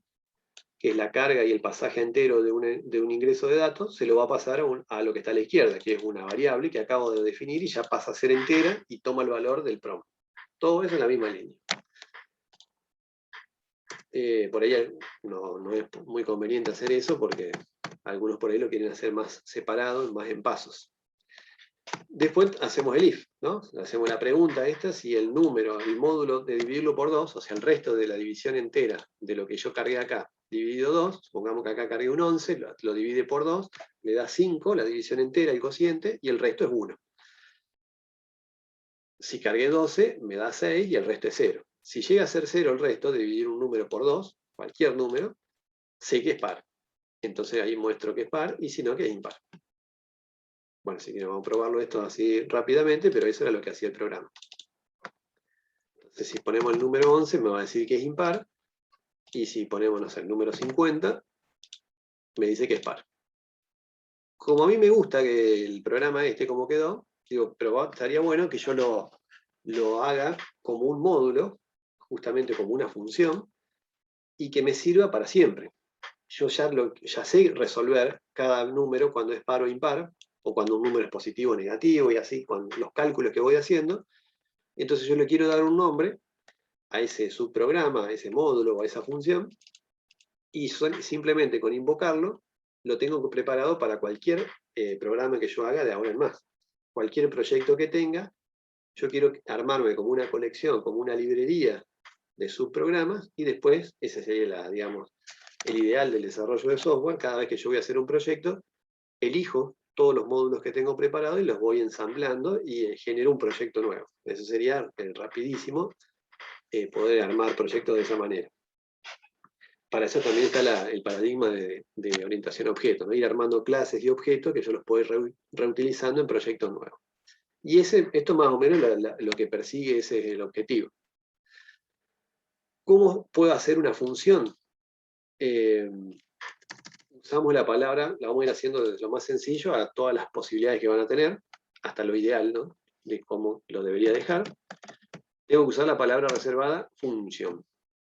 que es la carga y el pasaje entero de un ingreso de datos, se lo va a pasar a lo que está a la izquierda, que es una variable que acabo de definir y ya pasa a ser entera y toma el valor del prompt. Todo eso en la misma línea. Por ahí no es muy conveniente hacer eso porque algunos por ahí lo quieren hacer más separado, más en pasos. Después hacemos el if, ¿no? Hacemos la pregunta esta, si el número, el módulo de dividirlo por 2, o sea, el resto de la división entera de lo que yo cargué acá, dividido 2, supongamos que acá cargué un 11, lo divide por 2, le da 5, la división entera, el cociente, y el resto es 1. Si cargué 12, me da 6 y el resto es 0. Si llega a ser 0 el resto, de dividir un número por 2, cualquier número, sé que es par. Entonces ahí muestro que es par, y si no, que es impar. Bueno, si quieren vamos a probarlo esto así rápidamente, pero eso era lo que hacía el programa. Entonces si ponemos el número 11 me va a decir que es impar, y si ponemos, no sé, el número 50, me dice que es par. Como a mí me gusta que el programa como quedó, digo, pero estaría bueno que yo lo haga como un módulo, justamente como una función, y que me sirva para siempre. Yo ya sé resolver cada número cuando es par o impar, o cuando un número es positivo o negativo, y así, con los cálculos que voy haciendo. Entonces yo le quiero dar un nombre a ese subprograma, a ese módulo o a esa función, y simplemente con invocarlo, lo tengo preparado para cualquier programa que yo haga de ahora en más. Cualquier proyecto que tenga, yo quiero armarme como una colección, como una librería de subprogramas, y después, ese sería digamos, el ideal del desarrollo de software. Cada vez que yo voy a hacer un proyecto, elijo todos los módulos que tengo preparados y los voy ensamblando y genero un proyecto nuevo. Eso sería rapidísimo poder armar proyectos de esa manera. Para eso también está el paradigma de orientación a objetos, ¿no? Ir armando clases y objetos que yo los puedo ir reutilizando en proyectos nuevos. Y esto más o menos lo que persigue, ese es el objetivo. ¿Cómo puedo hacer una función? Usamos la palabra, la vamos a ir haciendo desde lo más sencillo a todas las posibilidades que van a tener, hasta lo ideal, ¿no? De cómo lo debería dejar. Tengo que usar la palabra reservada función.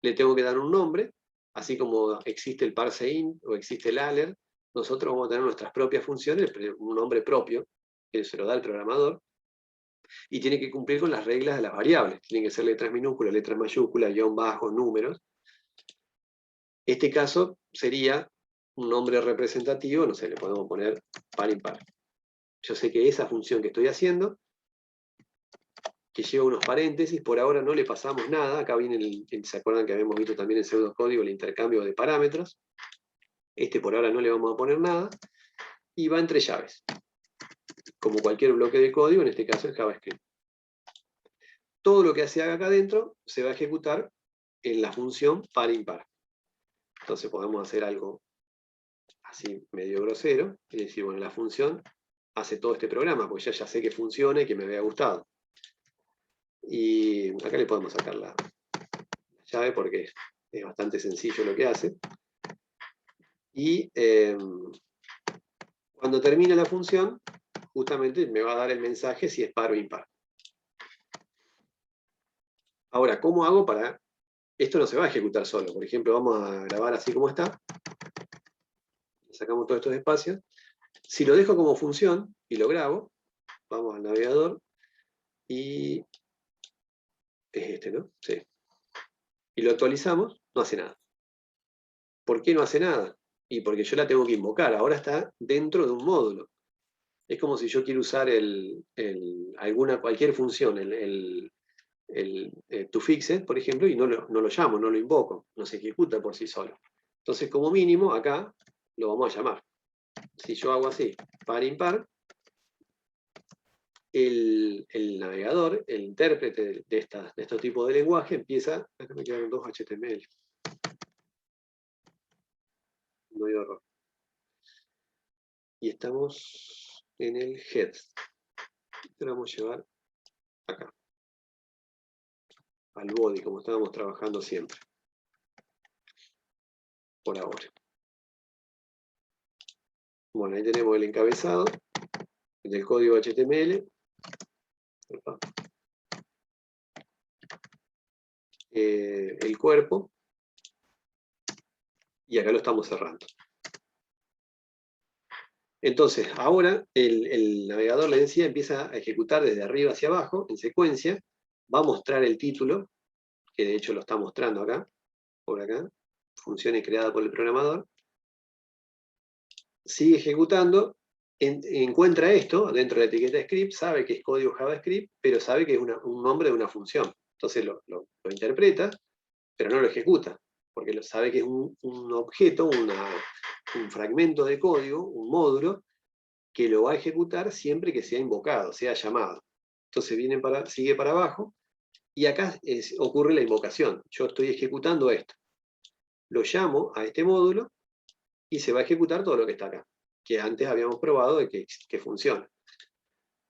Le tengo que dar un nombre, así como existe el parseInt o existe el alert, nosotros vamos a tener nuestras propias funciones, un nombre propio, que se lo da el programador, y tiene que cumplir con las reglas de las variables. Tienen que ser letras minúsculas, letras mayúsculas, guión bajo, números. Este caso sería un nombre representativo, no sé, le podemos poner par impar. Yo sé que esa función que estoy haciendo, que lleva unos paréntesis, por ahora no le pasamos nada. Acá viene ¿se acuerdan que habíamos visto también en pseudocódigo el intercambio de parámetros? Por ahora no le vamos a poner nada, y va entre llaves. Como cualquier bloque de código, en este caso es JavaScript. Todo lo que se haga acá adentro se va a ejecutar en la función par impar. Entonces podemos hacer algo así medio grosero, y decir, bueno, la función hace todo este programa, porque ya sé que funciona y que me había gustado. Y acá le podemos sacar la llave porque es bastante sencillo lo que hace. Y cuando termine la función, justamente me va a dar el mensaje si es par o impar. Ahora, ¿cómo hago para...? Esto no se va a ejecutar solo. Por ejemplo, vamos a grabar así como está. Sacamos todos estos espacios. Si lo dejo como función y lo grabo, vamos al navegador y... es este, ¿no? Sí. Y lo actualizamos, no hace nada. ¿Por qué no hace nada? Y porque yo la tengo que invocar. Ahora está dentro de un módulo. Es como si yo quiero usar cualquier función, toFixit, por ejemplo, y no lo llamo, no lo invoco, no se ejecuta por sí solo. Entonces, como mínimo, acá lo vamos a llamar. Si yo hago así, par impar, el navegador, el intérprete de estos tipos de lenguaje, empieza... Acá me quedaron 2 HTML. No hay error. Y estamos en el head. Lo vamos a llevar acá. Al body, como estábamos trabajando siempre. Por ahora. Bueno, ahí tenemos el encabezado del código HTML. El cuerpo. Y acá lo estamos cerrando. Entonces, ahora el navegador, le decía, empieza a ejecutar desde arriba hacia abajo, en secuencia. Va a mostrar el título, que de hecho lo está mostrando acá, por acá. Funciones creadas por el programador. Sigue ejecutando, encuentra esto dentro de la etiqueta script, sabe que es código JavaScript, pero sabe que es un nombre de una función. Entonces lo interpreta, pero no lo ejecuta, porque sabe que es un objeto, un fragmento de código, un módulo, que lo va a ejecutar siempre que sea invocado, sea llamado. Entonces sigue para abajo, y acá ocurre la invocación. Yo estoy ejecutando esto. Lo llamo a este módulo, y se va a ejecutar todo lo que está acá, que antes habíamos probado de que funciona.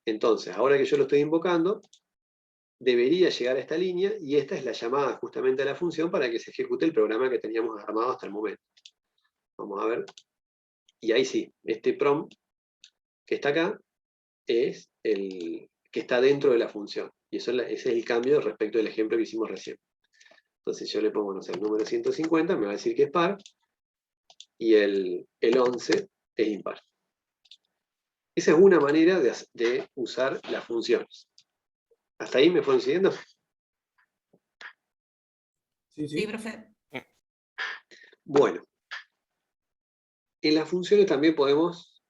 Entonces, ahora que yo lo estoy invocando, debería llegar a esta línea, y esta es la llamada justamente a la función para que se ejecute el programa que teníamos armado hasta el momento. Vamos a ver. Y ahí sí, este prompt que está acá es el que está dentro de la función. Y ese es el cambio respecto del ejemplo que hicimos recién. Entonces yo le pongo, no sé, el número 150, me va a decir que es par, y el 11 es impar. Esa es una manera de usar las funciones. ¿Hasta ahí me fueron siguiendo? Sí, profe. Bueno. En las funciones también podemos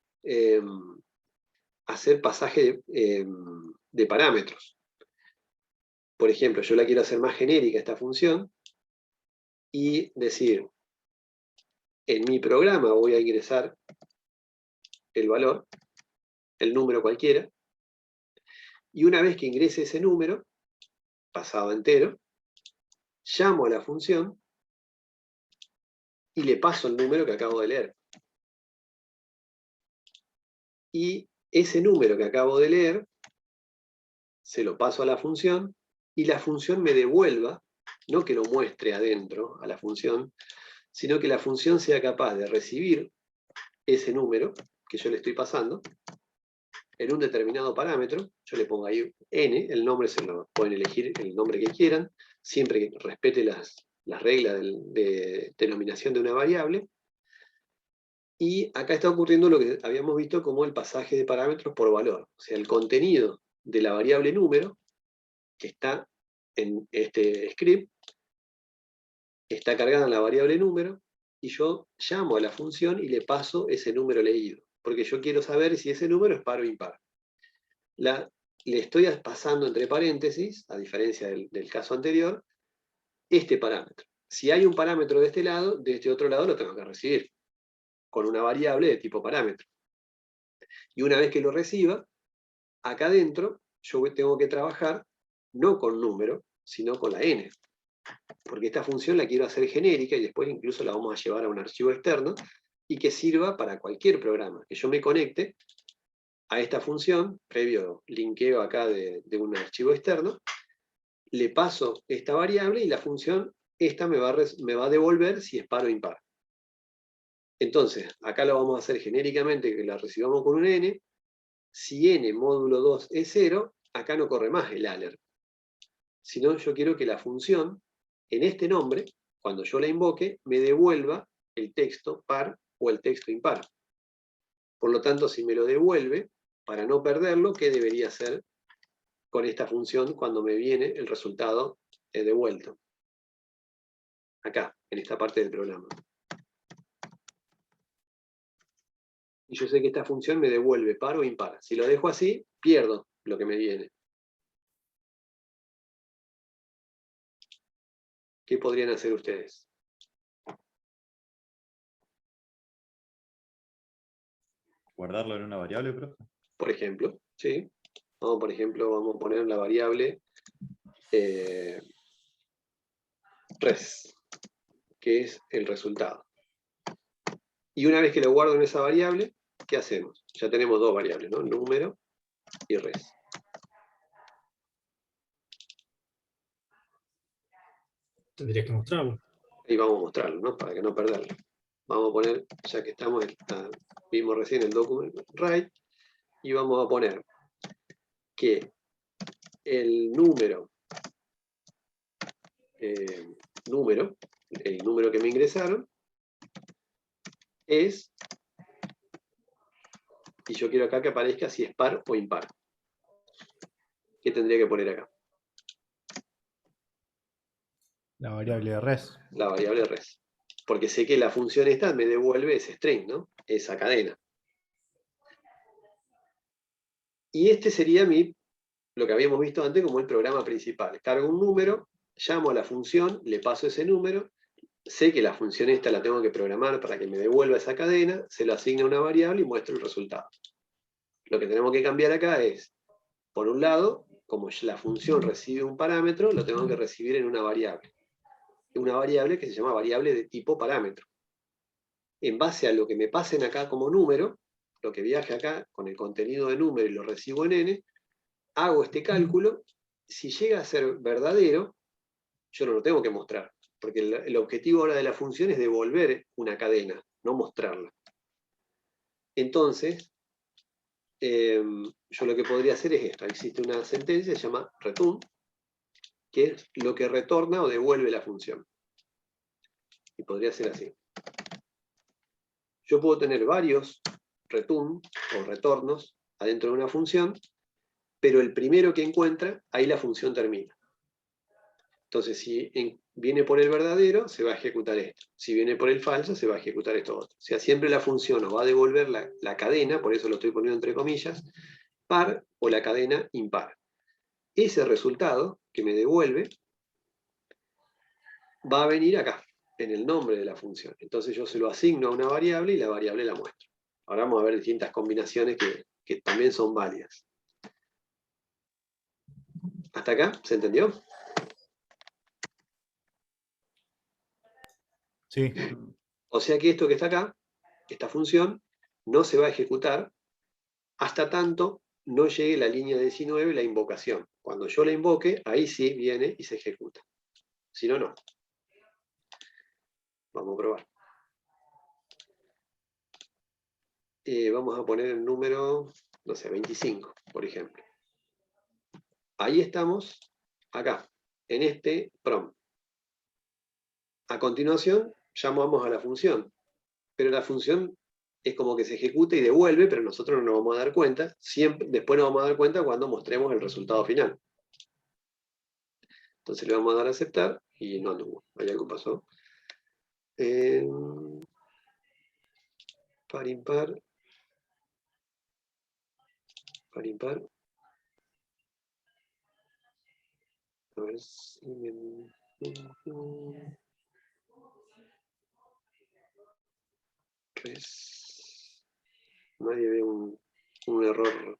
hacer pasaje de parámetros. Por ejemplo, yo la quiero hacer más genérica esta función y decir, en mi programa voy a ingresar el valor, el número cualquiera, y una vez que ingrese ese número, pasado entero, llamo a la función y le paso el número que acabo de leer. Y ese número que acabo de leer, se lo paso a la función, y la función me devuelva, no que lo muestre adentro a la función, sino que la función sea capaz de recibir ese número que yo le estoy pasando, en un determinado parámetro. Yo le pongo ahí n, el nombre se lo pueden elegir el nombre que quieran, siempre que respete las reglas de denominación de una variable. Y acá está ocurriendo lo que habíamos visto como el pasaje de parámetros por valor. O sea, el contenido de la variable número, que está en este script, está cargada en la variable número, y yo llamo a la función y le paso ese número leído, porque yo quiero saber si ese número es par o impar. Le estoy pasando entre paréntesis, a diferencia del caso anterior, este parámetro. Si hay un parámetro de este lado, de este otro lado lo tengo que recibir, con una variable de tipo parámetro. Y una vez que lo reciba, acá adentro yo tengo que trabajar no con número, sino con la n. Porque esta función la quiero hacer genérica, y después incluso la vamos a llevar a un archivo externo, y que sirva para cualquier programa, que yo me conecte a esta función, previo linkeo acá de un archivo externo, le paso esta variable y la función, esta me va a devolver si es par o impar. Entonces, acá lo vamos a hacer genéricamente, que la recibamos con un n. Si n módulo 2 es 0, acá no corre más el alert. Sino yo quiero que la función, en este nombre, cuando yo la invoque, me devuelva el texto par o el texto impar. Por lo tanto, si me lo devuelve, para no perderlo, ¿qué debería hacer con esta función cuando me viene el resultado devuelto? Acá, en esta parte del programa. Y yo sé que esta función me devuelve par o impar. Si lo dejo así, pierdo lo que me viene. ¿Qué podrían hacer ustedes? ¿Guardarlo en una variable, profe? Por ejemplo, ¿sí? Por ejemplo, vamos a poner la variable res, que es el resultado. Y una vez que lo guardo en esa variable, ¿qué hacemos? Ya tenemos dos variables, ¿no? Número y res. Tendrías que mostrarlo. Y vamos a mostrarlo, ¿no? Para que no perderlo. Vamos a poner, ya que estamos, vimos recién el document write, y vamos a poner que el número, el número que me ingresaron, es, y yo quiero acá que aparezca si es par o impar. ¿Qué tendría que poner acá? La variable de res. La variable res. Porque sé que la función esta me devuelve ese string, ¿no? Esa cadena. Y este sería lo que habíamos visto antes como el programa principal. Cargo un número, llamo a la función, le paso ese número, sé que la función esta la tengo que programar para que me devuelva esa cadena, se lo asigna una variable y muestro el resultado. Lo que tenemos que cambiar acá es, por un lado, como la función recibe un parámetro, lo tengo que recibir en una variable. Una variable que se llama variable de tipo parámetro. En base a lo que me pasen acá como número, lo que viaje acá con el contenido de número y lo recibo en n, hago este cálculo. Si llega a ser verdadero, yo no lo tengo que mostrar, porque el objetivo ahora de la función es devolver una cadena, no mostrarla. Entonces, yo lo que podría hacer es esto. Existe una sentencia que se llama return, que es lo que retorna o devuelve la función. Y podría ser así. Yo puedo tener varios return o retornos adentro de una función, pero el primero que encuentra, ahí la función termina. Entonces, si viene por el verdadero, se va a ejecutar esto. Si viene por el falso, se va a ejecutar esto otro. O sea, siempre la función nos va a devolver la cadena, por eso lo estoy poniendo entre comillas, par o la cadena impar. Ese resultado que me devuelve va a venir acá, en el nombre de la función. Entonces yo se lo asigno a una variable y la variable la muestro. Ahora vamos a ver distintas combinaciones que también son válidas. ¿Hasta acá? ¿Se entendió? Sí. O sea que esto que está acá, esta función, no se va a ejecutar hasta tanto no llegue la línea 19, la invocación. Cuando yo la invoque, ahí sí viene y se ejecuta. Si no, no. Vamos a probar. Vamos a poner el número, no sé, 25, por ejemplo. Ahí estamos, acá, en este prompt. A continuación, llamamos a la función. Pero la función es como que se ejecuta y devuelve, pero nosotros no nos vamos a dar cuenta. Después nos vamos a dar cuenta cuando mostremos el resultado final. Entonces le vamos a dar a aceptar y no anduvo. Ahí algo pasó. Par impar. Par impar. A ver si nadie ve un error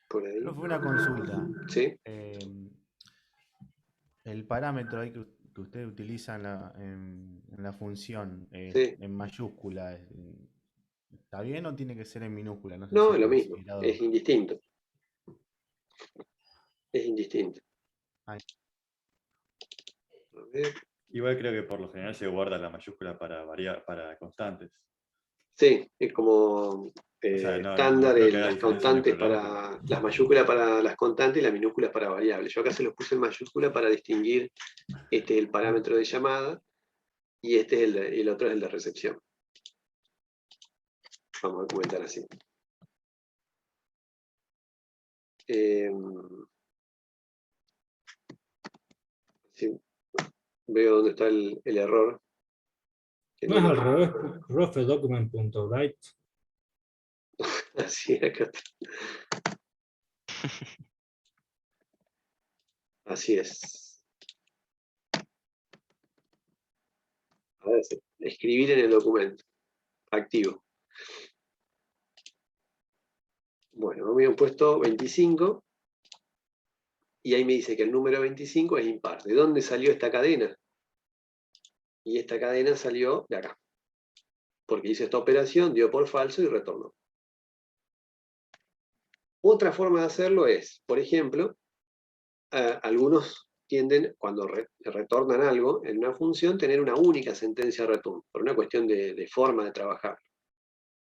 por ahí. Pero fue una consulta. ¿Sí? El parámetro ahí que usted utiliza en la función Sí. en mayúscula, ¿está bien o tiene que ser en minúscula? No sé si No, es es lo mismo, considerado. es indistinto. Es indistinto. Ahí. A ver. Igual creo que por lo general se guarda la mayúscula para constantes. Sí, es como sea, no estándar creo que haga las diferencia en el constantes programa, para las mayúsculas para las constantes y las minúsculas para variables. Yo acá se los puse en mayúscula para distinguir este es el parámetro de llamada y este es el otro es el de recepción. Vamos a documentar así. Sí, veo dónde está el error. Que No es al revés, profe document.write. Así, acá está. Así es. A ver, escribir en el documento. Activo. Bueno, me habían puesto 25 y ahí me dice que el número 25 es impar. ¿De dónde salió esta cadena? Y esta cadena salió de acá. Porque hice esta operación, dio por falso y retornó. Otra forma de hacerlo es, por ejemplo, algunos tienden, cuando retornan algo en una función, tener una única sentencia return, por una cuestión de forma de trabajar.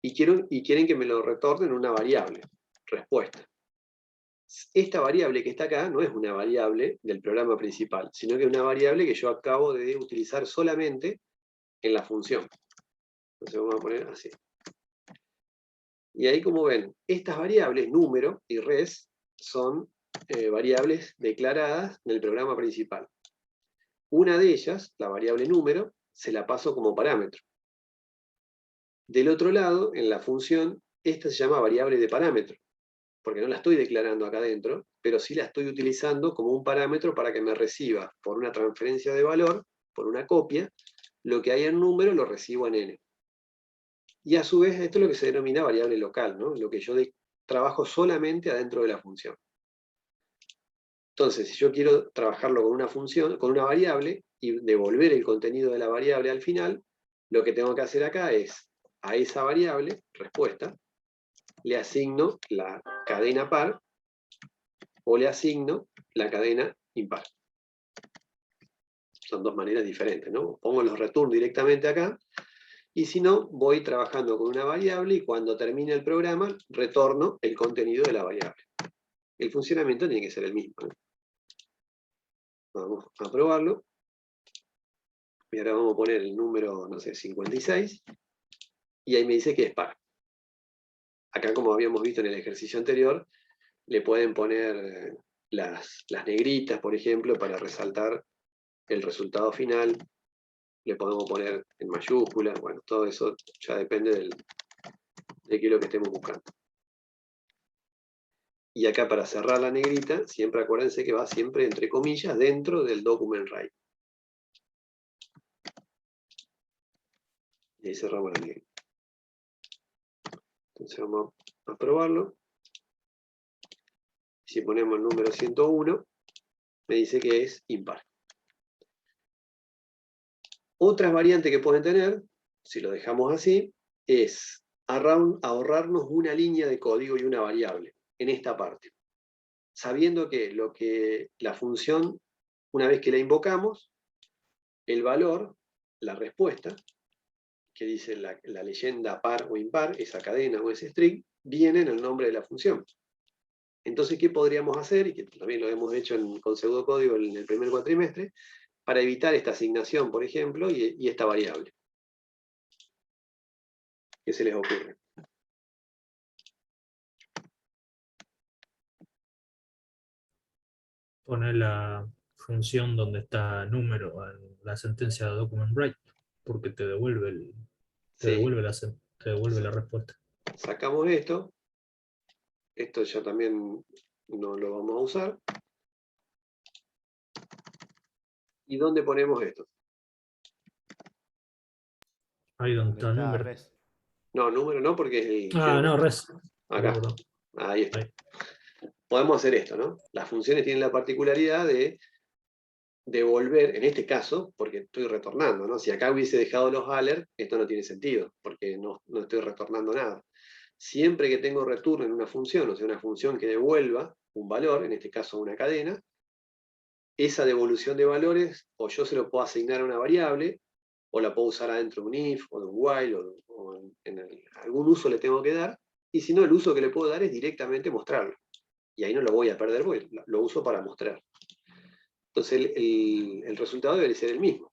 Y quieren que me lo retornen una variable, respuesta. Esta variable que está acá no es una variable del programa principal, sino que es una variable que yo acabo de utilizar solamente en la función. Entonces vamos a poner así. Y ahí, como ven, estas variables, número y res, son variables declaradas en el programa principal. Una de ellas, la variable número, se la paso como parámetro. Del otro lado, en la función, esta se llama variable de parámetro, porque no la estoy declarando acá adentro, pero sí la estoy utilizando como un parámetro para que me reciba, por una transferencia de valor, por una copia, lo que hay en número lo recibo en n. Y a su vez, esto es lo que se denomina variable local, ¿no? Lo que yo trabajo solamente adentro de la función. Entonces, si yo quiero trabajarlo con una función, con una variable, y devolver el contenido de la variable al final, lo que tengo que hacer acá es, a esa variable, respuesta, le asigno la cadena par, o le asigno la cadena impar. Son dos maneras diferentes, ¿no? Pongo los return directamente acá, y si no, voy trabajando con una variable y cuando termine el programa, retorno el contenido de la variable. El funcionamiento tiene que ser el mismo, ¿no? Vamos a probarlo. Y ahora vamos a poner el número, no sé, 56, y ahí me dice que es par. Acá, como habíamos visto en el ejercicio anterior, le pueden poner las negritas, por ejemplo, para resaltar el resultado final. Le podemos poner en mayúsculas, bueno, todo eso ya depende de qué es lo que estemos buscando. Y acá, para cerrar la negrita, siempre acuérdense que va siempre entre comillas dentro del document write. Y ahí cerramos la negrita. Entonces vamos a probarlo. Si ponemos el número 101, me dice que es impar. Otras variantes que pueden tener, si lo dejamos así, es ahorrarnos una línea de código y una variable en esta parte. Sabiendo que la función, una vez que la invocamos, el valor, la respuesta, que dice la leyenda par o impar, esa cadena o ese string, viene en el nombre de la función. Entonces, ¿qué podríamos hacer? Y que también lo hemos hecho con pseudocódigo en el primer cuatrimestre, para evitar esta asignación, por ejemplo, y esta variable. ¿Qué se les ocurre? Poner la función donde está número en la sentencia de document write, porque te devuelve Sí. te devuelve la respuesta. Sacamos esto ya también no lo vamos a usar. ¿Y dónde ponemos esto? Ahí donde está el Está número. res. No, número no, porque es el... Ah, no, res. Acá. Perdón. Ahí está. Ahí. Podemos hacer esto, ¿no? Las funciones tienen la particularidad de devolver, en este caso, porque estoy retornando, ¿no? Si acá hubiese dejado los alert, esto no tiene sentido, porque no estoy retornando nada. Siempre que tengo return en una función, o sea, una función que devuelva un valor, en este caso una cadena, esa devolución de valores, o yo se lo puedo asignar a una variable, o la puedo usar adentro de un if, o de un while, o algún uso le tengo que dar, y si no, el uso que le puedo dar es directamente mostrarlo. Y ahí no lo voy a perder, porque lo uso para mostrar. Entonces el resultado debe ser el mismo.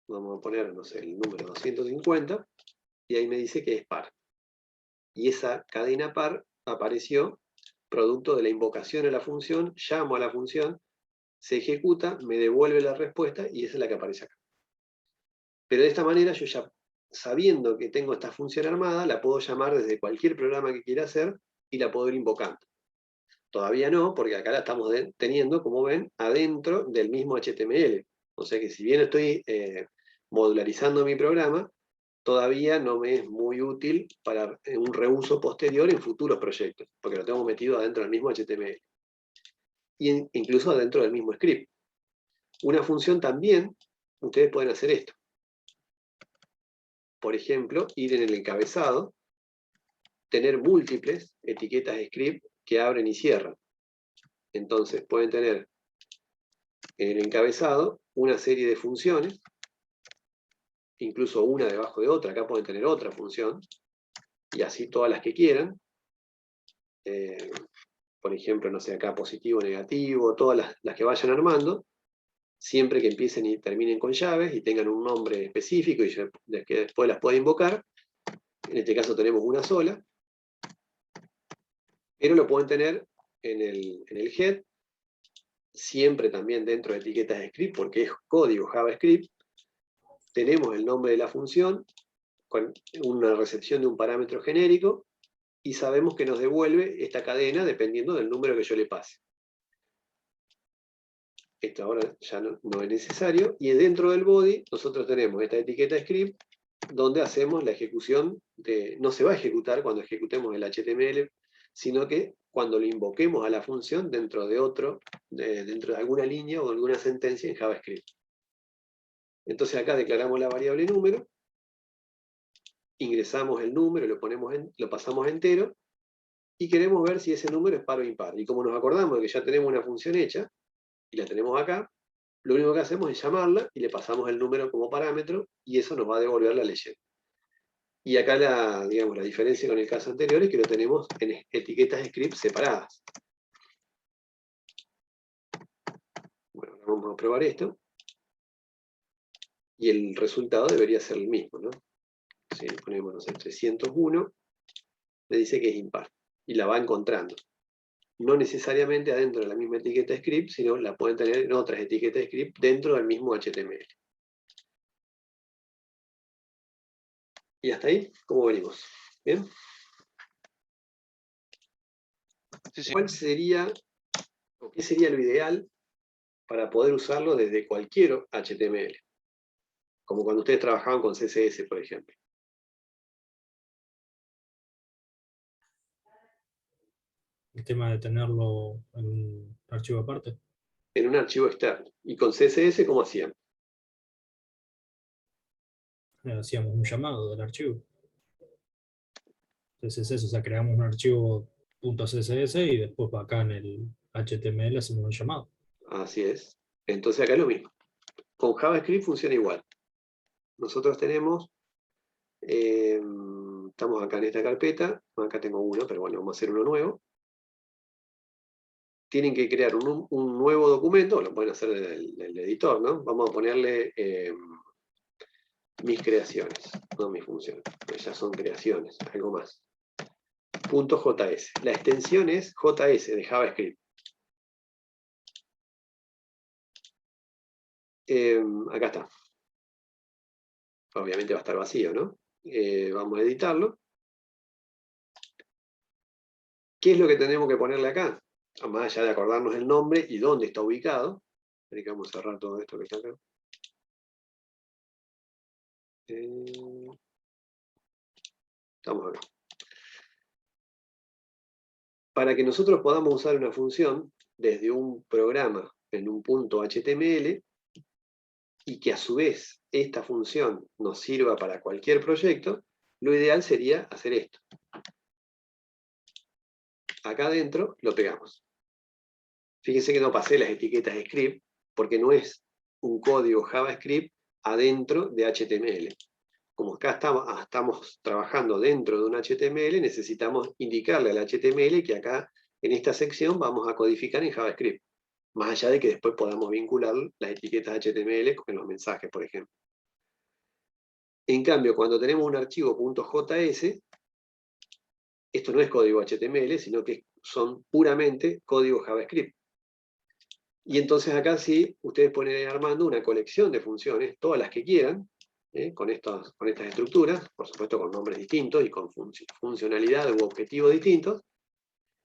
Vamos a poner, no sé, el número 250, y ahí me dice que es par. Y esa cadena par apareció producto de la invocación a la función, llamo a la función, se ejecuta, me devuelve la respuesta, y esa es la que aparece acá. Pero de esta manera yo ya, sabiendo que tengo esta función armada, la puedo llamar desde cualquier programa que quiera hacer, y la puedo ir invocando. Todavía no, porque acá la estamos teniendo, como ven, adentro del mismo HTML. O sea que si bien estoy modularizando mi programa, todavía no me es muy útil para un reuso posterior en futuros proyectos, porque lo tengo metido adentro del mismo HTML. Y incluso adentro del mismo script. Una función también, ustedes pueden hacer esto. Por ejemplo, ir en el encabezado, tener múltiples etiquetas de script que abren y cierran. Entonces pueden tener en el encabezado una serie de funciones, incluso una debajo de otra. Acá pueden tener otra función, y así todas las que quieran. Por ejemplo, no sé, acá positivo, negativo, todas las que vayan armando, siempre que empiecen y terminen con llaves y tengan un nombre específico y que después las pueda invocar. En este caso tenemos una sola, pero lo pueden tener en el head, siempre también dentro de etiquetas de script, porque es código JavaScript. Tenemos el nombre de la función, con una recepción de un parámetro genérico, y sabemos que nos devuelve esta cadena dependiendo del número que yo le pase. Esto ahora ya no es necesario, y dentro del body nosotros tenemos esta etiqueta script, donde hacemos la ejecución no se va a ejecutar cuando ejecutemos el HTML, sino que cuando lo invoquemos a la función dentro de alguna línea o alguna sentencia en JavaScript. Entonces acá declaramos la variable número, ingresamos el número, lo pasamos a entero, y queremos ver si ese número es par o impar. Y como nos acordamos de que ya tenemos una función hecha, y la tenemos acá, lo único que hacemos es llamarla, y le pasamos el número como parámetro, y eso nos va a devolver la leyenda. Y acá la diferencia con el caso anterior es que lo tenemos en etiquetas script separadas. Bueno, ahora vamos a probar esto. Y el resultado debería ser el mismo, ¿no? Si ponemos, no sé, 301, me dice que es impar. Y la va encontrando. No necesariamente adentro de la misma etiqueta script, sino la pueden tener en otras etiquetas script dentro del mismo HTML. Y hasta ahí, ¿cómo venimos? ¿Bien? Sí. ¿Cuál sería, o qué sería lo ideal para poder usarlo desde cualquier HTML? Como cuando ustedes trabajaban con CSS, por ejemplo. El tema de tenerlo en un archivo aparte. En un archivo externo. ¿Y con CSS cómo hacían? Hacíamos un llamado del archivo. CSS, o sea, creamos un archivo .css y después acá en el HTML hacemos un llamado. Así es. Entonces acá es lo mismo. Con JavaScript funciona igual. Nosotros tenemos, estamos acá en esta carpeta, acá tengo uno, pero bueno, vamos a hacer uno nuevo. Tienen que crear un nuevo documento, lo pueden hacer del editor, ¿no? Vamos a ponerle mis creaciones, no mis funciones, pues ya son creaciones, algo más. .js. La extensión es JS de JavaScript. Acá está. Obviamente va a estar vacío, ¿no? Vamos a editarlo. ¿Qué es lo que tenemos que ponerle acá? Más allá de acordarnos el nombre y dónde está ubicado. Esperen que vamos a cerrar todo esto que está acá. Estamos acá. Para que nosotros podamos usar una función, desde un programa en un punto HTML y que a su vez esta función nos sirva para cualquier proyecto, lo ideal sería hacer esto. Acá adentro lo pegamos. Fíjense que no pasé las etiquetas de script, porque no es un código JavaScript adentro de HTML. Como acá estamos trabajando dentro de un HTML, necesitamos indicarle al HTML que acá en esta sección vamos a codificar en JavaScript. Más allá de que después podamos vincular las etiquetas HTML con los mensajes, por ejemplo. En cambio, cuando tenemos un archivo .js, esto no es código HTML, sino que son puramente código JavaScript. Y entonces acá sí, ustedes pueden ir armando una colección de funciones, todas las que quieran, con estas estructuras, por supuesto con nombres distintos y con funcionalidad u objetivos distintos,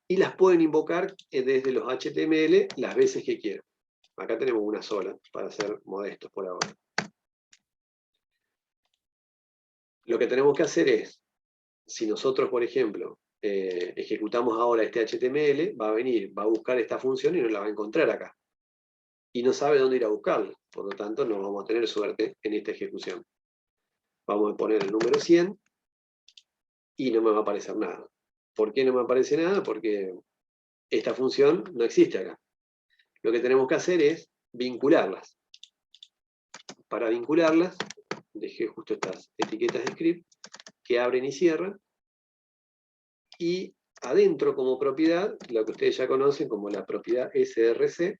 y las pueden invocar desde los HTML las veces que quieran. Acá tenemos una sola, para ser modestos por ahora. Lo que tenemos que hacer es, si nosotros, por ejemplo, ejecutamos ahora este HTML, va a venir, va a buscar esta función y no la va a encontrar acá. Y no sabe dónde ir a buscarla. Por lo tanto, no vamos a tener suerte en esta ejecución. Vamos a poner el número 100 y no me va a aparecer nada. ¿Por qué no me aparece nada? Porque esta función no existe acá. Lo que tenemos que hacer es vincularlas. Para vincularlas, dejé justo estas etiquetas de script que abren y cierran. Y adentro como propiedad, lo que ustedes ya conocen como la propiedad src,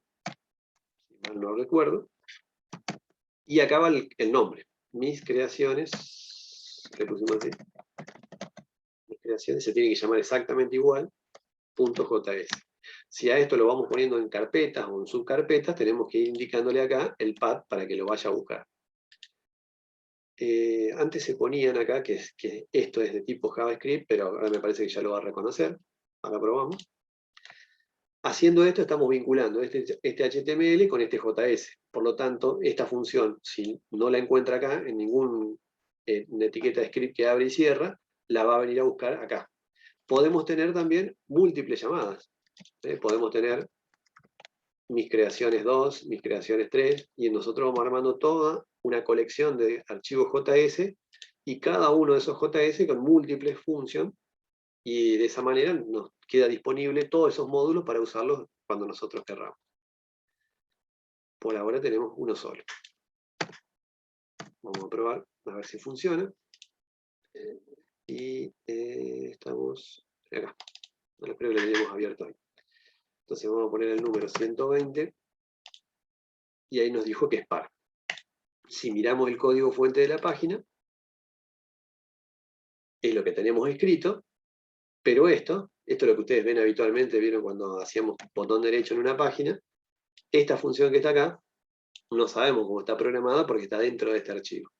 si mal no recuerdo, y acá va el nombre. Mis creaciones, le pusimos así. Mis creaciones se tiene que llamar exactamente igual, .js. Si a esto lo vamos poniendo en carpetas o en subcarpetas, tenemos que ir indicándole acá el path para que lo vaya a buscar. Antes se ponían acá que esto es de tipo JavaScript, pero ahora me parece que ya lo va a reconocer. Ahora probamos. Haciendo esto estamos vinculando este HTML con este JS. Por lo tanto, esta función, si no la encuentra acá, en ninguna etiqueta de script que abre y cierra, la va a venir a buscar acá. Podemos tener también múltiples llamadas. Podemos tener mis creaciones 2, mis creaciones 3, y nosotros vamos armando toda una colección de archivos JS, y cada uno de esos JS con múltiples funciones, y de esa manera nos queda disponible todos esos módulos para usarlos cuando nosotros querramos. Por ahora tenemos uno solo. Vamos a probar a ver si funciona. Y estamos acá. No espero que lo tenemos abierto ahí. Entonces vamos a poner el número 120. Y ahí nos dijo que es par. Si miramos el código fuente de la página, es lo que tenemos escrito. Pero esto es lo que ustedes ven habitualmente, vieron cuando hacíamos botón derecho en una página. Esta función que está acá, no sabemos cómo está programada porque está dentro de este archivo.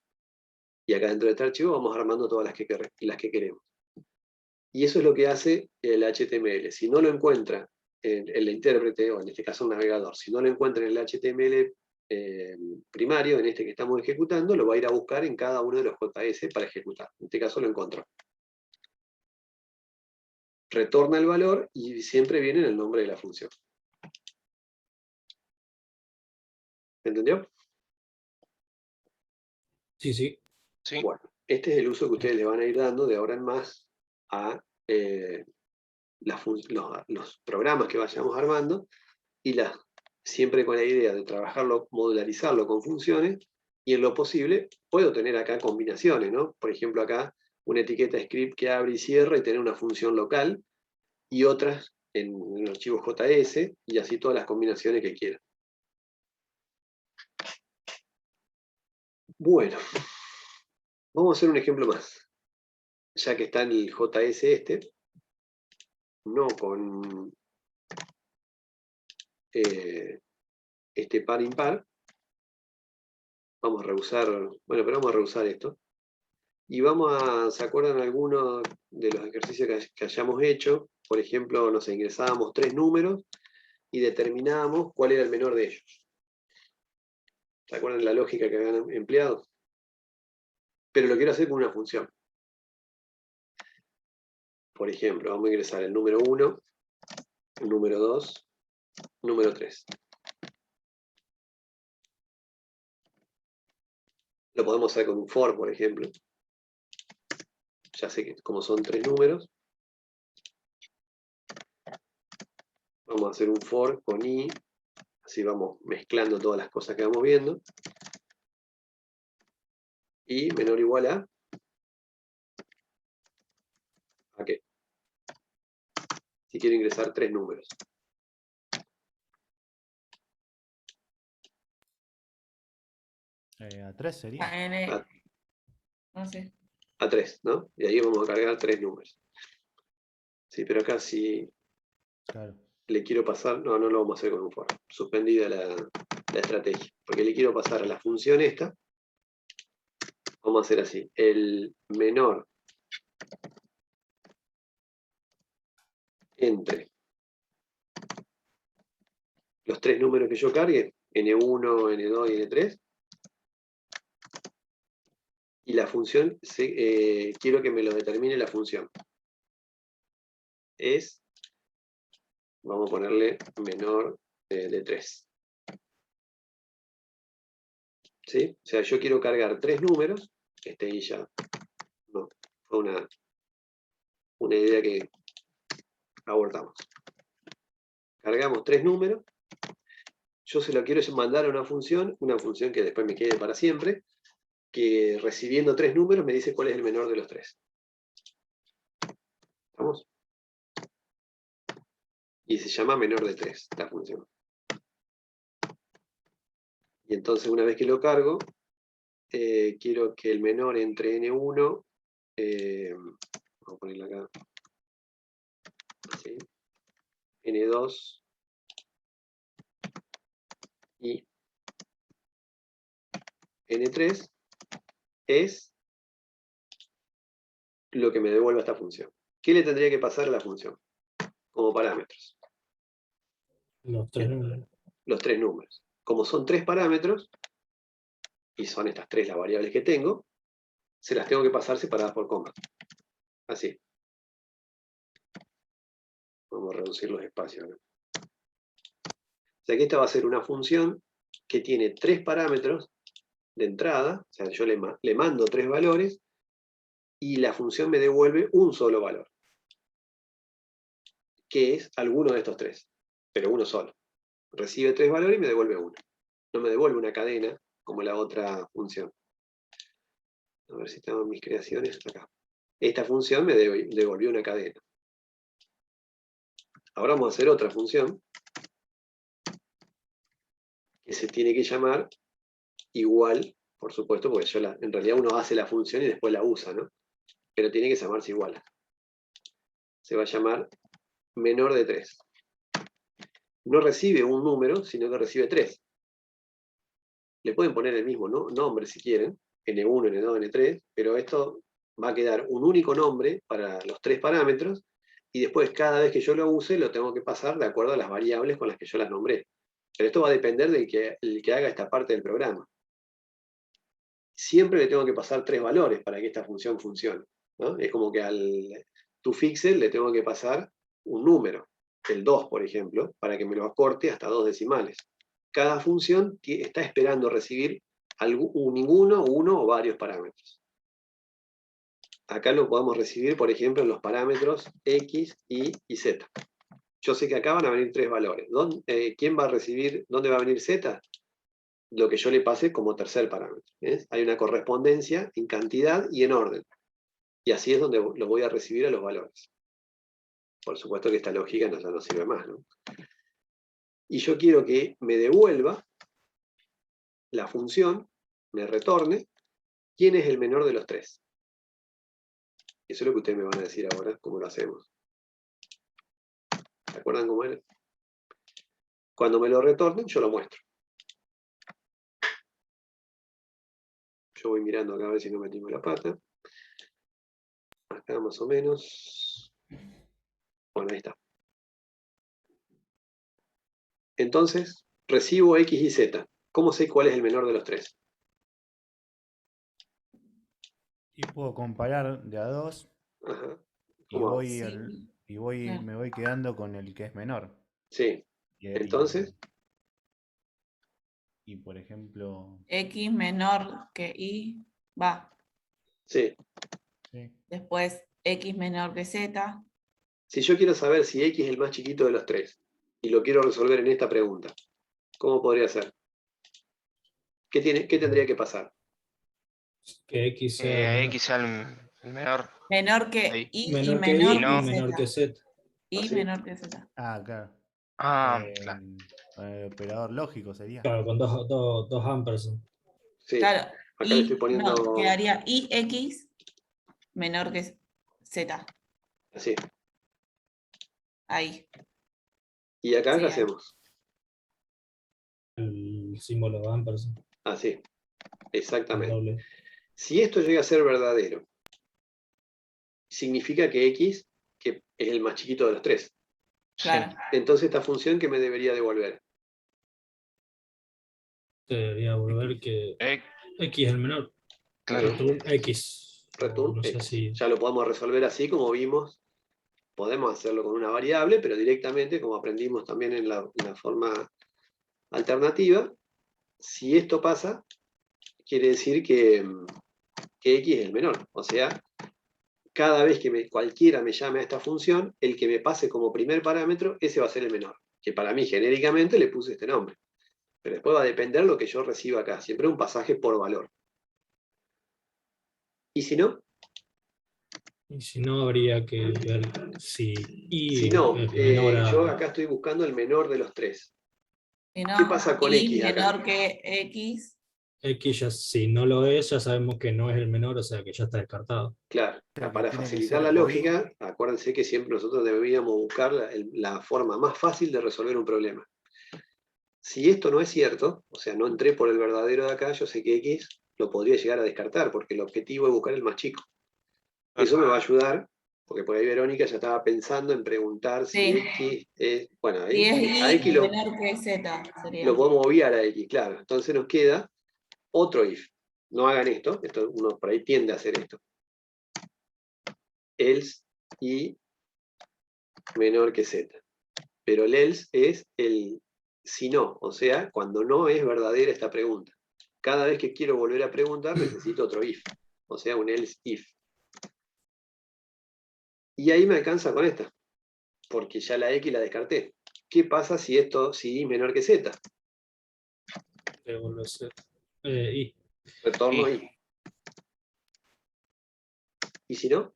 Y acá dentro de este archivo vamos armando todas las que queremos. Y eso es lo que hace el HTML. Si no lo encuentra el intérprete, o en este caso un navegador, si no lo encuentra en el HTML primario, en este que estamos ejecutando, lo va a ir a buscar en cada uno de los JS para ejecutar. En este caso lo encontró. Retorna el valor y siempre viene en el nombre de la función. ¿Entendió? Sí, sí. Sí. Bueno, este es el uso que ustedes le van a ir dando de ahora en más a los programas que vayamos armando, y siempre con la idea de trabajarlo, modularizarlo con funciones, y en lo posible puedo tener acá combinaciones, ¿no? Por ejemplo, acá una etiqueta script que abre y cierra y tener una función local, y otras en el archivo JS, y así todas las combinaciones que quieran. Bueno, vamos a hacer un ejemplo más. Ya que está en el JS no con este par impar, vamos a rehusar, bueno, pero vamos a rehusar esto. Y ¿se acuerdan algunos de los ejercicios que hayamos hecho? Por ejemplo, nos ingresábamos 3 números y determinábamos cuál era el menor de ellos. ¿Se acuerdan de la lógica que habían empleado? Pero lo quiero hacer con una función. Por ejemplo, vamos a ingresar el número 1, el número 2, número 3. Lo podemos hacer con un for, por ejemplo. Ya sé que como son 3 números, vamos a hacer un for con i, así vamos mezclando todas las cosas que vamos viendo. Y menor o igual ¿a qué? Si quiero ingresar 3 números. A 3 sería. No sé. A 3, ¿no? Y ahí vamos a cargar 3 números. Sí, pero acá sí Claro. le quiero pasar, no lo vamos a hacer con un for. Suspendida la estrategia. Porque le quiero pasar a la función esta. Vamos a hacer así. El menor entre los 3 números que yo cargue, N1, N2 y N3. Y la función, quiero que me lo determine la función. Es, vamos a ponerle menor de 3. ¿Sí? O sea, yo quiero cargar 3 números. Este ahí ya no, fue una idea que abortamos. Cargamos 3 números. Yo se lo quiero mandar a una función que después me quede para siempre, que recibiendo 3 números me dice cuál es el menor de los 3. ¿Estamos? Y se llama menor de 3 la función. Y entonces una vez que lo cargo, quiero que el menor entre N1, vamos a ponerlo acá, así, N2 y N3 es lo que me devuelva esta función. ¿Qué le tendría que pasar a la función? Como parámetros. Los 3 números. Los 3 números. Como son 3 parámetros, y son estas 3 las variables que tengo, se las tengo que pasar separadas por coma. Así. Vamos a reducir los espacios, ¿no? O sea que esta va a ser una función que tiene 3 parámetros de entrada, o sea, yo le mando 3 valores, y la función me devuelve un solo valor, que es alguno de estos 3, pero uno solo. Recibe 3 valores y me devuelve uno. No me devuelve una cadena como la otra función. A ver si tengo mis creaciones acá. Esta función me devolvió una cadena. Ahora vamos a hacer otra función que se tiene que llamar igual, por supuesto, porque en realidad uno hace la función y después la usa, ¿no? Pero tiene que llamarse igual. Se va a llamar menor de 3. No recibe un número, sino que recibe 3. Le pueden poner el mismo nombre si quieren, N1, N2, N3, pero esto va a quedar un único nombre para los 3 parámetros, y después cada vez que yo lo use lo tengo que pasar de acuerdo a las variables con las que yo las nombré. Pero esto va a depender del que haga esta parte del programa. Siempre le tengo que pasar 3 valores para que esta función funcione, ¿no? Es como que al toFixel le tengo que pasar un número, el 2, por ejemplo, para que me lo acorte hasta 2 decimales. Cada función está esperando recibir ninguno, uno o varios parámetros. Acá lo podemos recibir, por ejemplo, en los parámetros X, Y y Z. Yo sé que acá van a venir 3 valores. ¿Quién va a recibir? ¿Dónde va a venir Z? Lo que yo le pase como tercer parámetro. ¿Ves? Hay una correspondencia en cantidad y en orden. Y así es donde lo voy a recibir a los valores. Por supuesto que esta lógica ya no sirve más, ¿no? Y yo quiero que me devuelva la función, me retorne, quién es el menor de los 3. Eso es lo que ustedes me van a decir ahora, cómo lo hacemos. ¿Se acuerdan cómo era? Cuando me lo retornen, yo lo muestro. Yo voy mirando acá a ver si no metimos la pata. Acá más o menos. Bueno, ahí está. Entonces, recibo X y Z. ¿Cómo sé cuál es el menor de los 3? Y puedo comparar de a 2 Ajá. y ¿Cómo hago? voy, Sí. me voy quedando con el que es menor. Sí. Entonces, Y por ejemplo, X menor que Y, va. sí. sí, Después X menor que Z. Si yo quiero saber si X es el más chiquito de los tres, y lo quiero resolver en esta pregunta, ¿cómo podría ser? ¿Qué tendría que pasar? Que X sea menor. X sea el menor. Menor que Ahí. Y y Menor que menor Y no. y que menor que Z. Z. Y ¿Así? menor que Z. claro. Claro. Operador lógico sería. Claro, con dos ampersand. Sí, Claro. acá le estoy poniendo No, quedaría IX menor que Z. así. Ahí. ¿Y acá Sí, qué ahí. hacemos? El símbolo de ampersand. Así, El exactamente. doble. Si esto llega a ser verdadero, significa que X, que es el más chiquito de los tres, Claro. entonces esta función que me debería devolver. Debería volver que Eh, X es el menor. claro. Return X. O Return no sé X. si. Ya lo podemos resolver así como vimos. Podemos hacerlo con una variable, pero directamente, como aprendimos también en la forma alternativa, si esto pasa, quiere decir que X es el menor. O sea, cada vez que cualquiera me llame a esta función, el que me pase como primer parámetro, ese va a ser el menor. Que para mí genéricamente le puse este nombre. Pero después va a depender lo que yo reciba acá. Siempre un pasaje por valor. ¿Y si no? Y si no, habría que ver si Si Y no, es menor yo a. acá estoy buscando el menor de los tres. Si ¿Qué no, pasa con Y X acá? menor que X. X ya, si no lo es, ya sabemos que no es el menor, o sea que ya está descartado. Claro, Creo que para tiene que facilitar ser la o Y. lógica, acuérdense que siempre nosotros deberíamos buscar la forma más fácil de resolver un problema. Si esto no es cierto, o sea, no entré por el verdadero de acá, yo sé que X lo podría llegar a descartar, porque el objetivo es buscar el más chico. Eso me va a ayudar, porque por ahí Verónica ya estaba pensando en preguntar si Sí. X es... Bueno, Si es a Y X lo menor que Z sería. podemos obviar a X, claro. Entonces nos queda otro if. No hagan esto uno por ahí tiende a hacer esto. Else y menor que Z. Pero el else es el si no, o sea, cuando no es verdadera esta pregunta. Cada vez que quiero volver a preguntar necesito otro if, o sea, un else if. Y ahí me alcanza con esta, porque ya la X la descarté. ¿Qué pasa si si Y es menor que Z? Vuelve a ser Y. Retorno Y. ¿Y si no?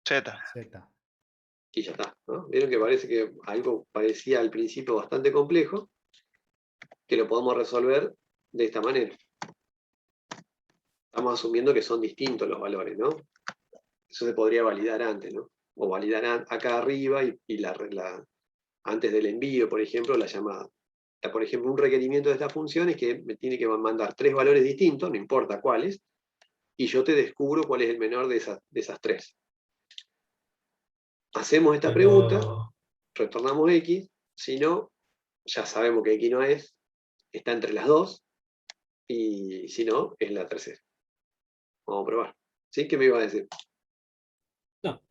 Z. Z. Y ya está, ¿no? Vieron que parece que algo parecía al principio bastante complejo, que lo podemos resolver de esta manera. Estamos asumiendo que son distintos los valores, ¿no? Eso se podría validar antes, ¿no? O validar acá arriba y antes del envío, por ejemplo, la llamada. Por ejemplo, un requerimiento de esta función es que me tiene que mandar tres valores distintos, no importa cuáles, y yo te descubro cuál es el menor de esas tres. Hacemos esta pregunta, retornamos X, si no, ya sabemos que X no es, está entre las dos, y si no, es la tercera. Vamos a probar. ¿Sí? ¿Qué me iba a decir? No,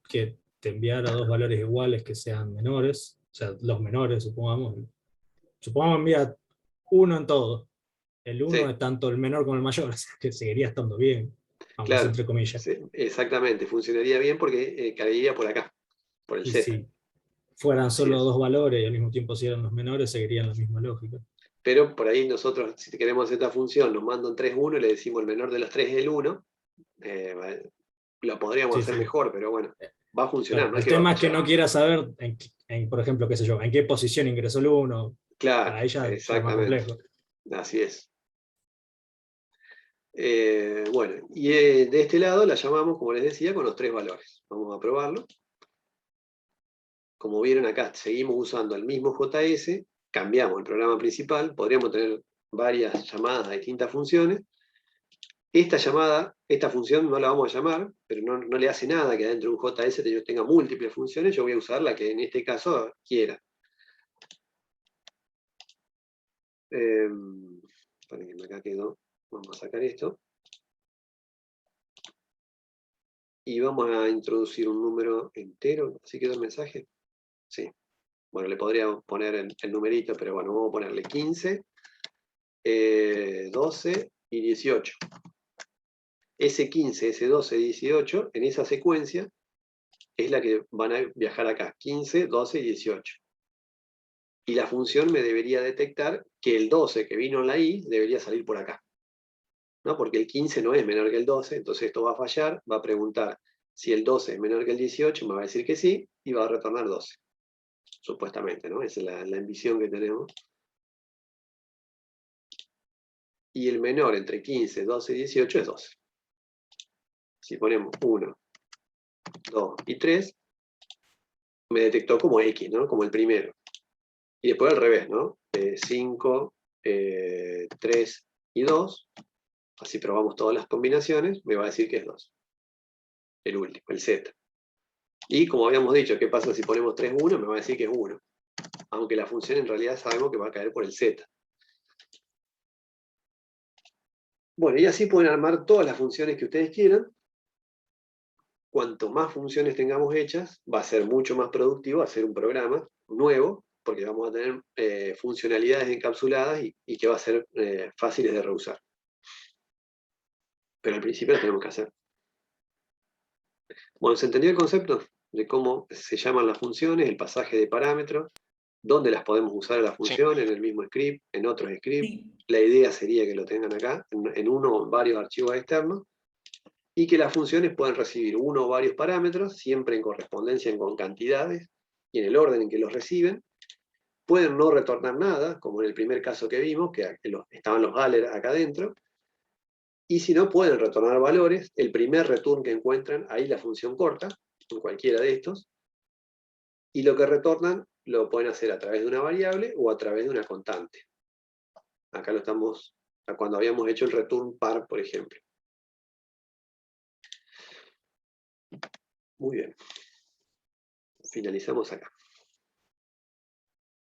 que te enviara dos valores iguales que sean menores, o sea, los menores, supongamos. Supongamos envía uno en todo. El uno Sí, es tanto el menor como el mayor, o sea, que seguiría estando bien, aunque sea claro. entre comillas. Sí, exactamente, funcionaría bien porque caería por acá, por el Y Z. si fueran Así solo es. dos valores y al mismo tiempo si eran los menores, seguirían la misma lógica. Pero por ahí nosotros, si queremos hacer esta función, nos mandan 3, 1 y le decimos el menor de los tres es el 1, lo podríamos Sí, hacer sí. mejor, pero bueno, va a funcionar, Claro, no es el que va a tema es que fallar. no quiera saber, por ejemplo, qué sé yo, en qué posición ingresó el uno. Claro, Ahí ya es más exactamente, complejo. así es. Bueno, y de este lado la llamamos, como les decía, con los tres valores. Vamos a probarlo. Como vieron acá, seguimos usando el mismo JS, cambiamos el programa principal, podríamos tener varias llamadas a distintas funciones. Esta función no la vamos a llamar, pero no le hace nada que dentro de un JS yo tenga múltiples funciones, yo voy a usar la que en este caso quiera. Para que acá quedó, vamos a sacar esto. Y vamos a introducir un número entero, ¿así quedó el mensaje? Sí. Bueno, le podría poner el numerito, pero bueno, vamos a ponerle 15, 12 y 18. Ese 15, ese 12, 18, en esa secuencia, es la que van a viajar acá, 15, 12 y 18. Y la función me debería detectar que el 12 que vino en la I debería salir por acá, ¿no? Porque el 15 no es menor que el 12, entonces esto va a fallar, va a preguntar si el 12 es menor que el 18, me va a decir que sí, y va a retornar 12. Supuestamente, ¿no? Esa es la ambición que tenemos. Y el menor entre 15, 12 y 18 es 12. Si ponemos 1, 2 y 3, me detectó como X, ¿no? Como el primero. Y después al revés, ¿no? 5, 3 y 2. Así probamos todas las combinaciones, me va a decir que es 2. El último, el Z. Y como habíamos dicho, ¿qué pasa si ponemos 3, 1? Me va a decir que es 1. Aunque la función en realidad sabemos que va a caer por el Z. Bueno, y así pueden armar todas las funciones que ustedes quieran. Cuanto más funciones tengamos hechas, va a ser mucho más productivo hacer un programa nuevo, porque vamos a tener funcionalidades encapsuladas y que va a ser fáciles de reusar. Pero al principio las tenemos que hacer. Bueno, ¿se entendió el concepto de cómo se llaman las funciones, el pasaje de parámetros, dónde las podemos usar a la función, en el mismo script, en otros scripts? Sí. La idea sería que lo tengan acá, en uno o varios archivos externos, y que las funciones puedan recibir uno o varios parámetros, siempre en correspondencia con cantidades y en el orden en que los reciben. Pueden no retornar nada, como en el primer caso que vimos, que estaban los Galler acá adentro, y si no, pueden retornar valores. El primer return que encuentran, ahí la función corta, en cualquiera de estos, y lo que retornan lo pueden hacer a través de una variable o a través de una constante. Acá lo estamos, cuando habíamos hecho el return par, por ejemplo. Muy bien. Finalizamos acá.